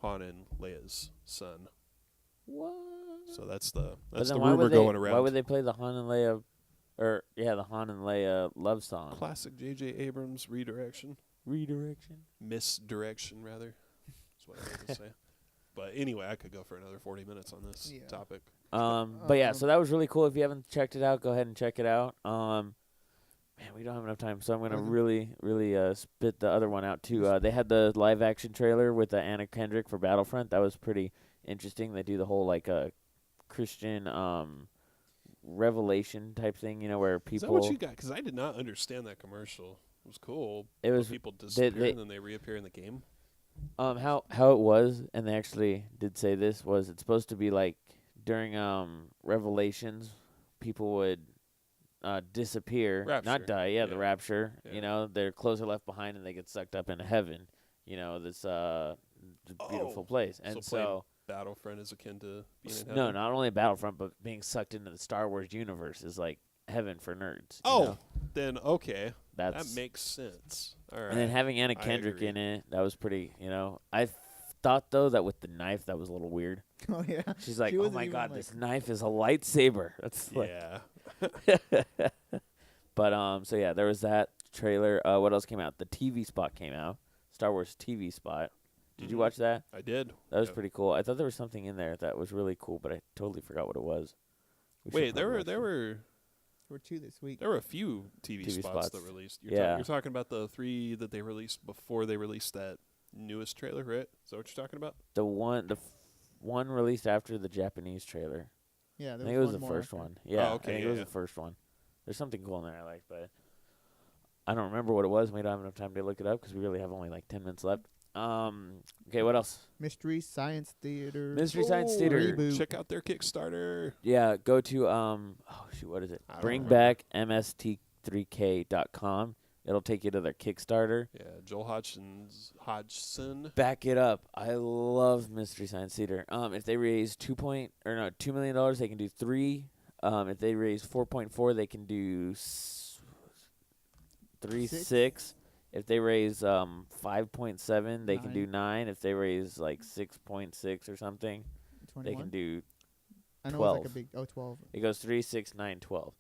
Han and Leia's son. What? So that's the rumor going around. Why would they play the Han and Leia, the Han and Leia love song? Classic J.J. Abrams redirection. Misdirection, rather. That's what I meant to say. But anyway, I could go for another 40 minutes on this topic. But yeah, so that was really cool. If you haven't checked it out, go ahead and check it out. Man, we don't have enough time, so I'm going to really spit the other one out, too. They had the live-action trailer with Anna Kendrick for Battlefront. That was pretty interesting. They do the whole, Christian revelation type thing, where people... Is that what you got? Because I did not understand that commercial. It was cool. It was... People disappear and then they reappear in the game. How it was, and they actually did say this, was it's supposed to be like during Revelations, people would... disappear, rapture. Not die. The rapture. Yeah. Their clothes are left behind and they get sucked up into heaven. This beautiful place. And so Battlefront is akin to being in heaven. No, not only Battlefront, but being sucked into the Star Wars universe is like heaven for nerds. Then okay, that makes sense. All right. And then having Anna Kendrick in it, that was pretty. I thought though that with the knife, that was a little weird. Oh yeah. She's like, oh my god, this knife is a lightsaber. That's But so yeah, there was that trailer. What else came out? The TV spot came out. Star Wars TV spot. Did you watch that? I did. That was pretty cool. I thought there was something in there that was really cool, but I totally forgot what it was. Wait, there were 2 this week. There were a few TV spots that released. You're talking about the 3 that they released before they released that newest trailer, right? Is that what you're talking about? The one released after the Japanese trailer. Yeah, I think it was the first one. Yeah, I think it was the first one. There's something cool in there I like, but I don't remember what it was. We don't have enough time to look it up because we really have only 10 minutes left. Okay, what else? Mystery Science Theater. Reboot. Check out their Kickstarter. Yeah, go to what is it? Bringbackmst3k.com. It'll take you to their Kickstarter. Yeah, Joel Hodgson. Back it up. I love Mystery Science Theater. If they raise $2 million, they can do 3. If they raise 4.4, they can do 6. If they raise 5.7, they can do 9. If they raise like 6.6 or something, 21? they can do I know 12. it's like a big 12. It goes 3, 6, 9, 12.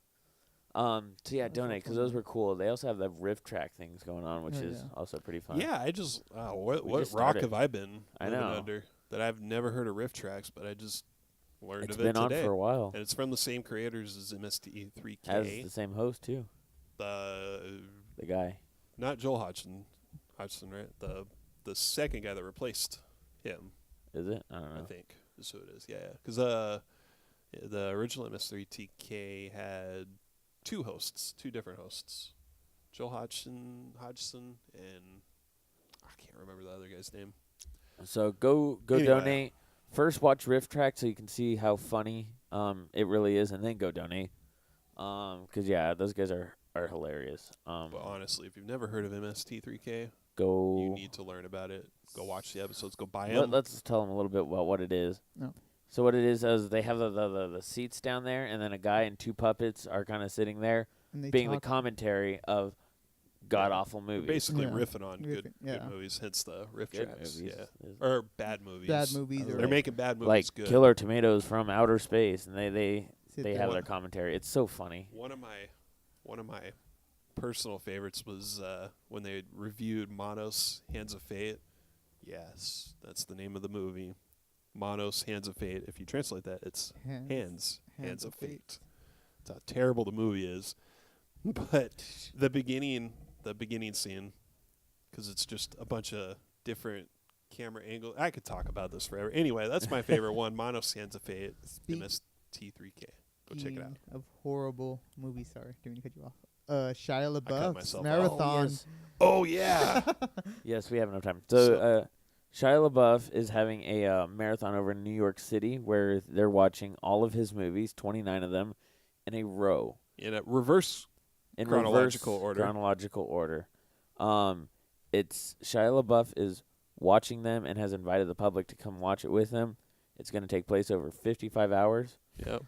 So yeah, donate because those were cool. They also have the riff track things going on, which is also pretty fun. Yeah, I just what just rock started. have I been living know. under that I've never heard of riff tracks, but I just learned It's of it been today. on for a while. And it's from the same creators as MST3K. Has the same host too. The guy. not Joel Hodgson, right? The second guy that replaced him. Is it? I don't know. I think is who it is. Yeah, because the original MS3TK had 2 different hosts, Joel Hodgson, and I can't remember the other guy's name. So go Anyway. donate. First, watch riff track so you can see how funny it really is, and then go donate. Because yeah, those guys are hilarious. But honestly, if you've never heard of MST3K, go. you need to learn about it. Go watch the episodes. Go buy them. Let's tell them a little bit about what it is. No. So what it is they have the seats down there, and then a guy and 2 puppets are kind of sitting there, And they being the talk. god-awful god-awful movies. Basically Yeah. riffing on good Yeah. movies, hence the riff Good tracks. movies. Yeah, or bad movies. Bad movies. They're Or They're making bad movies like good. Killer Tomatoes from outer space, and they sit have there. their commentary. It's so funny. One of my personal favorites was when they reviewed Manos Hands of Fate. Yes, that's the name of the movie. Manos Hands of Fate. If you translate that, it's Hands of Fate. It's how terrible the movie is. But the beginning scene, because it's just a bunch of different camera angles. I could talk about this forever. Anyway, that's my favorite one. Manos Hands of Fate. MST3K. Go check it out. Of horrible movies. Sorry, didn't mean to cut you off. Shia cut LaBeouf's myself off. marathon. Oh yeah. Yes, we have enough time. So Shia LaBeouf is having a marathon over in New York City where they're watching all of his movies, 29 of them, in a row. In a reverse chronological order. It's Shia LaBeouf is watching them and has invited the public to come watch it with him. It's going to take place over 55 hours. Yep.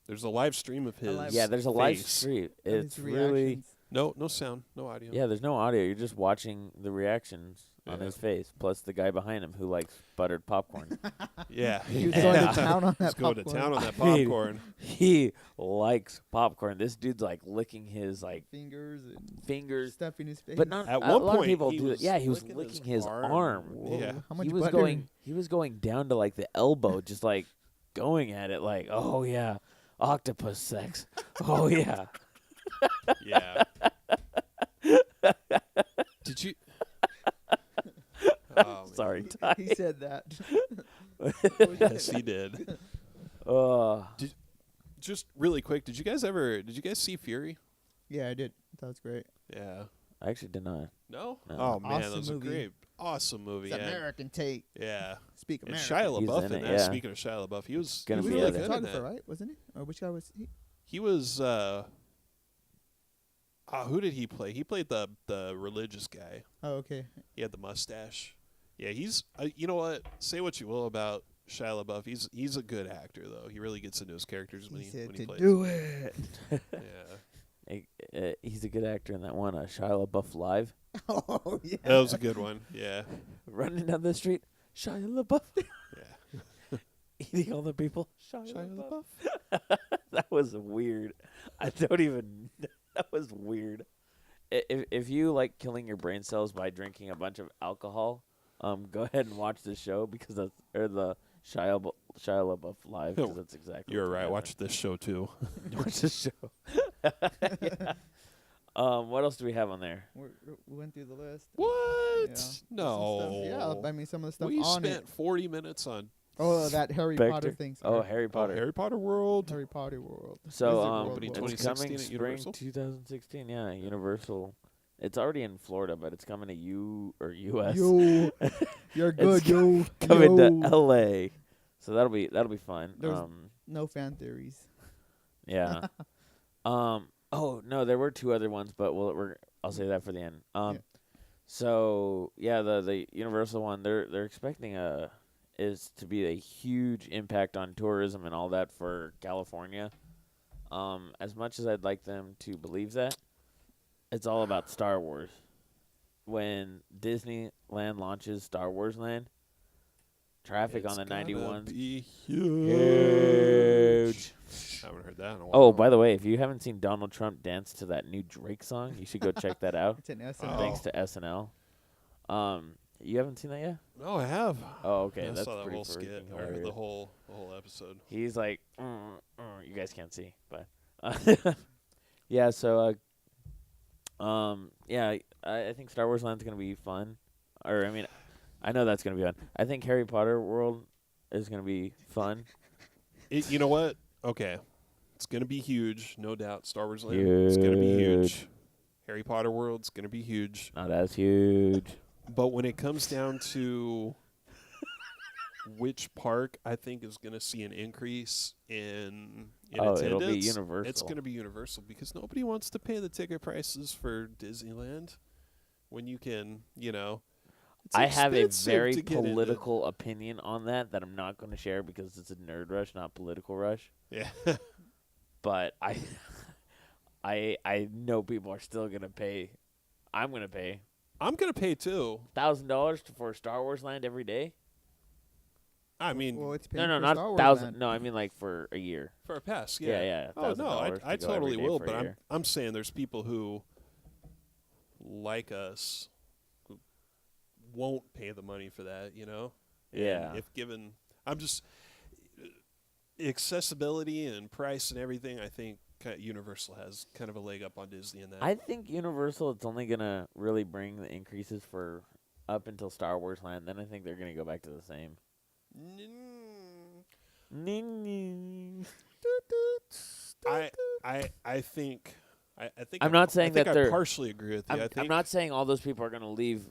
There's a live stream of his. Yeah, there's a live face. stream. and It's his really reactions. No sound, no audio. yeah. There's no audio. You're just watching the reactions on Yeah. his face, plus the guy behind him who likes buttered popcorn. Yeah. He was going to town on that He's going to popcorn. town on that I mean, popcorn. He likes popcorn. This dude's like licking his Fingers and fingers, stuff in his face. but not At a one lot point, of people he do it. was Yeah, he was licking licking his his arm. arm. Whoa, Yeah. How much He was butter? going down to like the elbow, just like going at it, like, oh yeah, octopus sex. Oh yeah. Yeah. Did you? Oh, man. Sorry, He said that. Yes, he did. Just really quick, did you guys see Fury? Yeah, I did. That was great. Yeah. I actually did not. No? No. Oh man, that Awesome was movie. a great, awesome movie. It's Yeah. American take. Yeah. Speak And American. Shia He's LaBeouf in in it, that. yeah. Speaking of Shia LaBeouf, he was Gonna he be was in the it. good in photographer, that. right? Wasn't he? Or which guy was he? He was. Who did he play? He played the religious guy. Oh, okay. He had the mustache. Yeah, he's. You know what? Say what you will about Shia LaBeouf. He's a good actor though. He really gets into his characters when He he said when he to plays. do it. Yeah. He's a good actor in that one, Shia LaBeouf Live. Oh yeah. That was a good one. Yeah. Running down the street, Shia LaBeouf. Yeah. Eating all the people, Shia Shia LaBeouf. LaBeouf. That was weird. I don't even. That was weird. If you like killing your brain cells by drinking a bunch of alcohol, go ahead and watch the show because that's the Shia LaBeouf Live because that's exactly. You're what right. happened. Watch this show too. Watch the show. Yeah. What else do we have on there? We went through the list. What? Yeah. Some No. stuff. Yeah, I mean some of the stuff We on spent it. 40 minutes on Oh, that Harry Spectre? Potter thing. Oh, sorry. Harry Potter. Harry Potter World. Harry Potter World. So Wizard World Opening World. it's 2016 coming at spring Universal? 2016. Yeah, Universal. It's already in Florida, but it's coming to US. Yo, you're good, yo. Coming yo. to LA. So that'll be fun. There's- No fan theories. Yeah. Oh no, there were 2 other ones, but I'll say that for the end. So yeah, the Universal one, they're expecting is to be a huge impact on tourism and all that for California. As much as I'd like them to believe that, it's all about Star Wars. When Disneyland launches Star Wars Land, traffic on the 91s be huge. I haven't heard that in a while. Oh, by the way, if you haven't seen Donald Trump dance to that new Drake song, you should go check that out. It's an SNL. Thanks to SNL. You haven't seen that yet? No, I have. Oh, okay. I That's saw that pretty whole skit or hilarious. the whole episode. He's like, you guys can't see, but yeah. So, yeah, I think Star Wars Land's gonna be fun. Or I mean, I know that's gonna be fun. I think Harry Potter World is gonna be fun. You know what? Okay, it's gonna be huge, no doubt. Star Wars Land, it's gonna be huge. Harry Potter World's gonna be huge. Not as huge. But when it comes down to which park I think is going to see an increase in attendance, it'll be Universal. It's going to be Universal because nobody wants to pay the ticket prices for Disneyland when you can, it's I have a expensive very to get into. political opinion on that I'm not going to share because it's a nerd rush, not political rush. Yeah. But I know people are still going to pay. I'm going to pay. I'm going to pay too. $1,000 for Star Wars Land every day? I mean, well, it's no, for not Star Wars 1,000. Land. No, I mean like for a year. for a pass, yeah. Yeah. Oh no, $1,000 I to go totally every day will, for a but year. I'm saying there's people who like us who won't pay the money for that, And Yeah. if given, I'm just accessibility and price and everything. I think Universal has kind of a leg up on Disney in that. I think Universal, it's only going to really bring the increases for up until Star Wars Land. Then I think they're going to go back to the same. I think. I'm not saying I think that they're. I partially agree with you. I'm not saying all those people are going to leave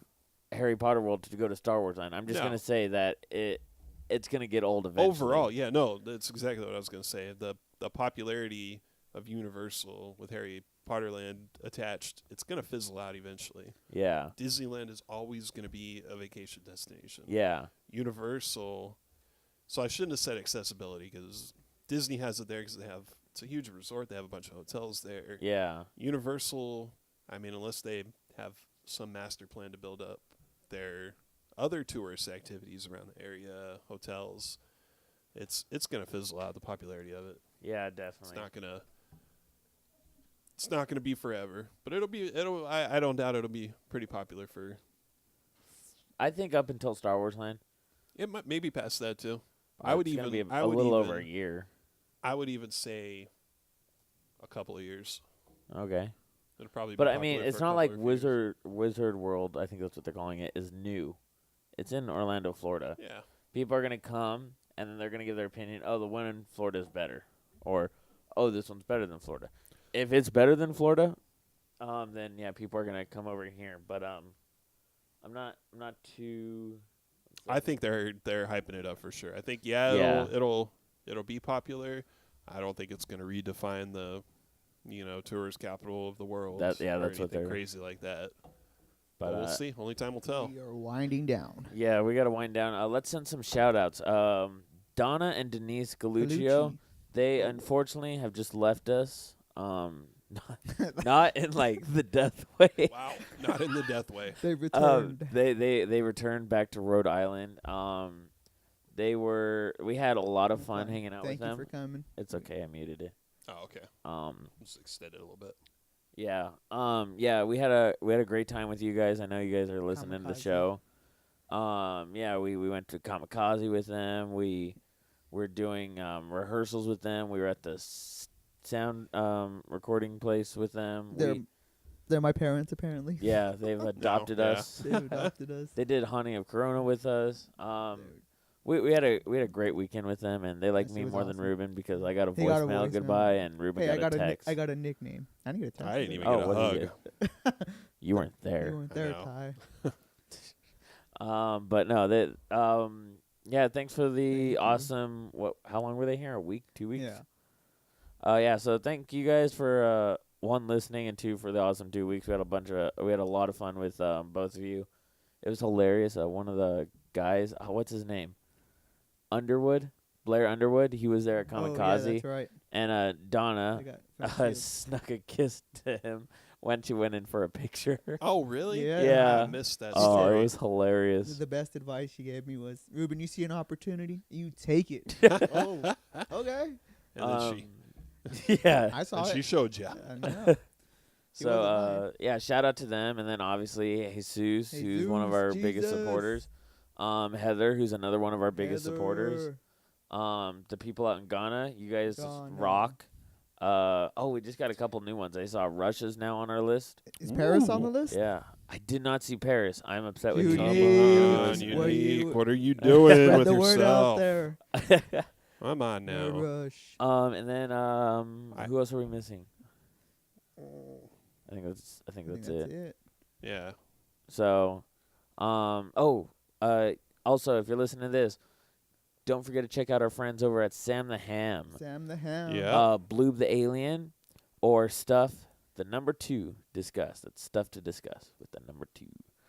Harry Potter World to go to Star Wars Land. I'm just No. going to say that it's going to get old eventually. Overall, yeah, no, that's exactly what I was going to say. The popularity of Universal with Harry Potter Land attached, it's going to fizzle out eventually. Yeah. Disneyland is always going to be a vacation destination. Yeah. Universal, so I shouldn't have said accessibility because Disney has it there because it's a huge resort. They have a bunch of hotels there. Yeah. Universal, I mean, unless they have some master plan to build up their other tourist activities around the area, hotels, it's going to fizzle out, the popularity of it. Yeah, definitely. It's not gonna be forever, but I don't doubt it'll be pretty popular for. I think up until Star Wars Land. It might maybe past that too. It's gonna be a little over a year. I would even say a couple of years. Okay. It'll probably. But be I mean, popular it's for a not couple like of years. Wizard World, I think that's what they're calling it, is new. It's in Orlando, Florida. Yeah. People are going to come, and then they're going to give their opinion, oh, the one in Florida is better. Or, oh, this one's better than Florida. If it's better than Florida, then, yeah, people are going to come over here. But I'm not too... I think they're hyping it up for sure. I think, it'll be popular. I don't think it's going to redefine the, tourist capital of the world. That's what they're crazy like that. But we'll see. Only time will tell. We are winding down. Yeah, we got to wind down. Let's send some shout-outs. Donna and Denise Galuccio, they unfortunately have just left us. Not in like the death way. Wow, not in the death way. They returned. They returned back to Rhode Island. We had a lot of fun hanging out with them. Thank you for coming. It's okay, I muted it. Oh, okay. Just extend it a little bit. Yeah. Yeah, we had a great time with you guys. I know you guys are listening to the show. Yeah, we went to Kamikaze with them. We're doing rehearsals with them. We were at the sound recording place with them. They're my parents, apparently. Yeah, they've adopted us. They've adopted us. They did Honey of Corona with us. We had a great weekend with them, and they like me more than Ruben because I got a voicemail goodbye, and Ruben got a text. I got a nickname. I didn't get a text. I didn't even get a hug. You weren't there. You weren't there, Ty. But no, yeah, thanks for the awesome. How long were they here? A week? 2 weeks? Yeah. Yeah. So thank you guys for one, listening, and two, for the awesome 2 weeks. We had a lot of fun with both of you. It was hilarious. One of the guys, what's his name? Blair Underwood. He was there at Kamikaze. Oh, yeah, that's right. And Donna snuck a kiss to him when she went in for a picture. Oh, really? Yeah. I missed that Oh, story. it was hilarious. The best advice she gave me was, Ruben, you see an opportunity, you take it. Oh, okay. And then yeah. I saw it. she showed you. I know. So, shout out to them. And then, obviously, Jesus, who's one of our biggest supporters. Heather, who's another one of our biggest supporters. The people out in Ghana, you guys rock. We just got a couple new ones. I saw Russia's now on our list. Is Paris on the list? Yeah. I did not see Paris. I'm upset with Unique. you. Come on, Unique. What are you doing with the yourself? Word out there. Come on now. Rush. And then who else are we missing? I think that's it. Yeah. So, also, if you're listening to this, don't forget to check out our friends over at Sam the Ham. Sam the Ham. Yeah. Bloob the Alien, or Stuff, the number 2, Discuss. That's Stuff to Discuss with the number 2.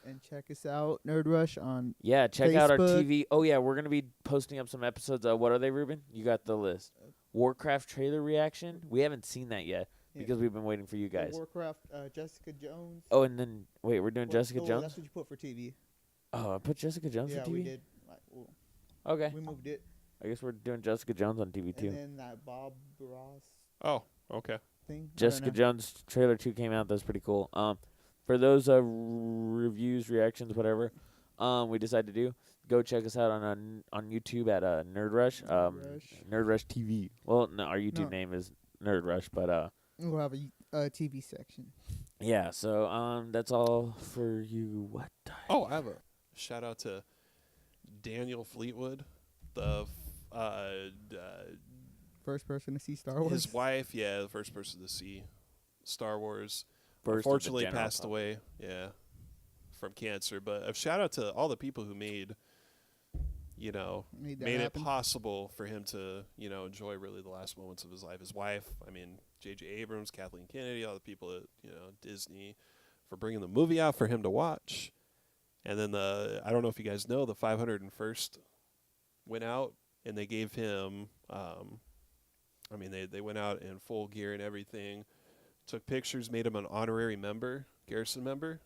And check us out, Nerd Rush, on check out our Facebook. TV. Oh, yeah, we're going to be posting up some episodes. What are they, Ruben? You got the list. Warcraft trailer reaction. We haven't seen that yet because we've been waiting for you guys. Warcraft, Jessica Jones. Oh, and then, wait, we're doing Jessica Jones? That's what you put for TV. Oh, I put Jessica Jones for TV? Yeah, we did. Okay. We moved it. I guess we're doing Jessica Jones on TV, too. And then that Bob Ross Oh, okay. thing. Jessica Jones trailer 2 came out. That's pretty cool. For those reviews, reactions, whatever, we decided to do, go check us out on YouTube at Nerd Rush. Nerd Rush TV. Well, no, our YouTube name is Nerd Rush, but we'll have a TV section. Yeah. So that's all for you. What? Oh, I have a shout out to Daniel Fleetwood, the first person to see Star Wars. His wife, the first person to see Star Wars. Unfortunately passed away, from cancer. But a shout out to all the people who made it possible for him to, enjoy really the last moments of his life. His wife, J.J. Abrams, Kathleen Kennedy, all the people at, Disney, for bringing the movie out for him to watch. And then I don't know if you guys know, the 501st went out and they gave him, they went out in full gear and everything, took pictures, made him an honorary member, Garrison member.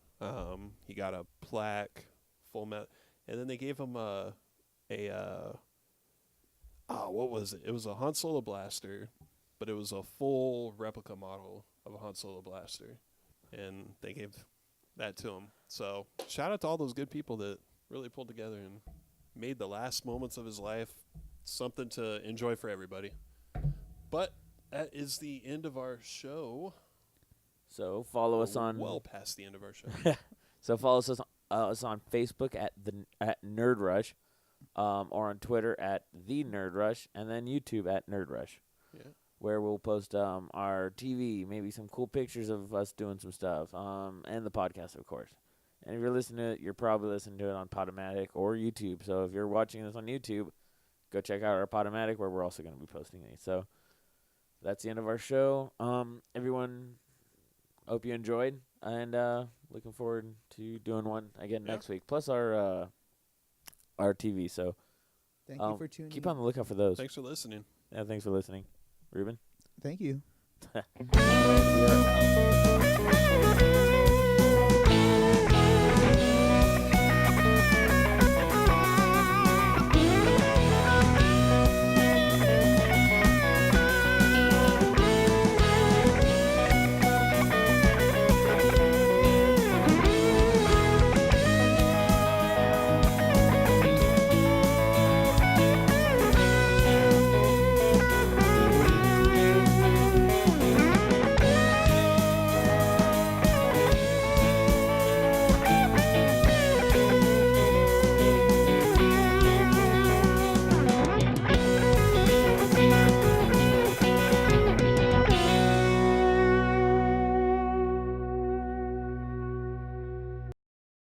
He got a plaque, full medal, and then they gave him what was it? It was a Han Solo blaster, but it was a full replica model of a Han Solo blaster, and they gave that to him. So shout out to all those good people that really pulled together and made the last moments of his life something to enjoy for everybody. But that is the end of our show. So follow us on well past the end of our show. So follow us on Facebook at Nerd Rush, or on Twitter at The Nerd Rush, and then YouTube at Nerd Rush. Yeah. Where we'll post our TV, maybe some cool pictures of us doing some stuff, and the podcast, of course. And if you're listening to it, you're probably listening to it on Podomatic or YouTube. So if you're watching this on YouTube, go check out our Podomatic, where we're also going to be posting these. So that's the end of our show. Everyone, hope you enjoyed, and looking forward to doing one again next week. Plus our TV. So thank you for tuning in. Keep on the lookout for those. Thanks for listening. Yeah, thanks for listening. Ruben? Thank you.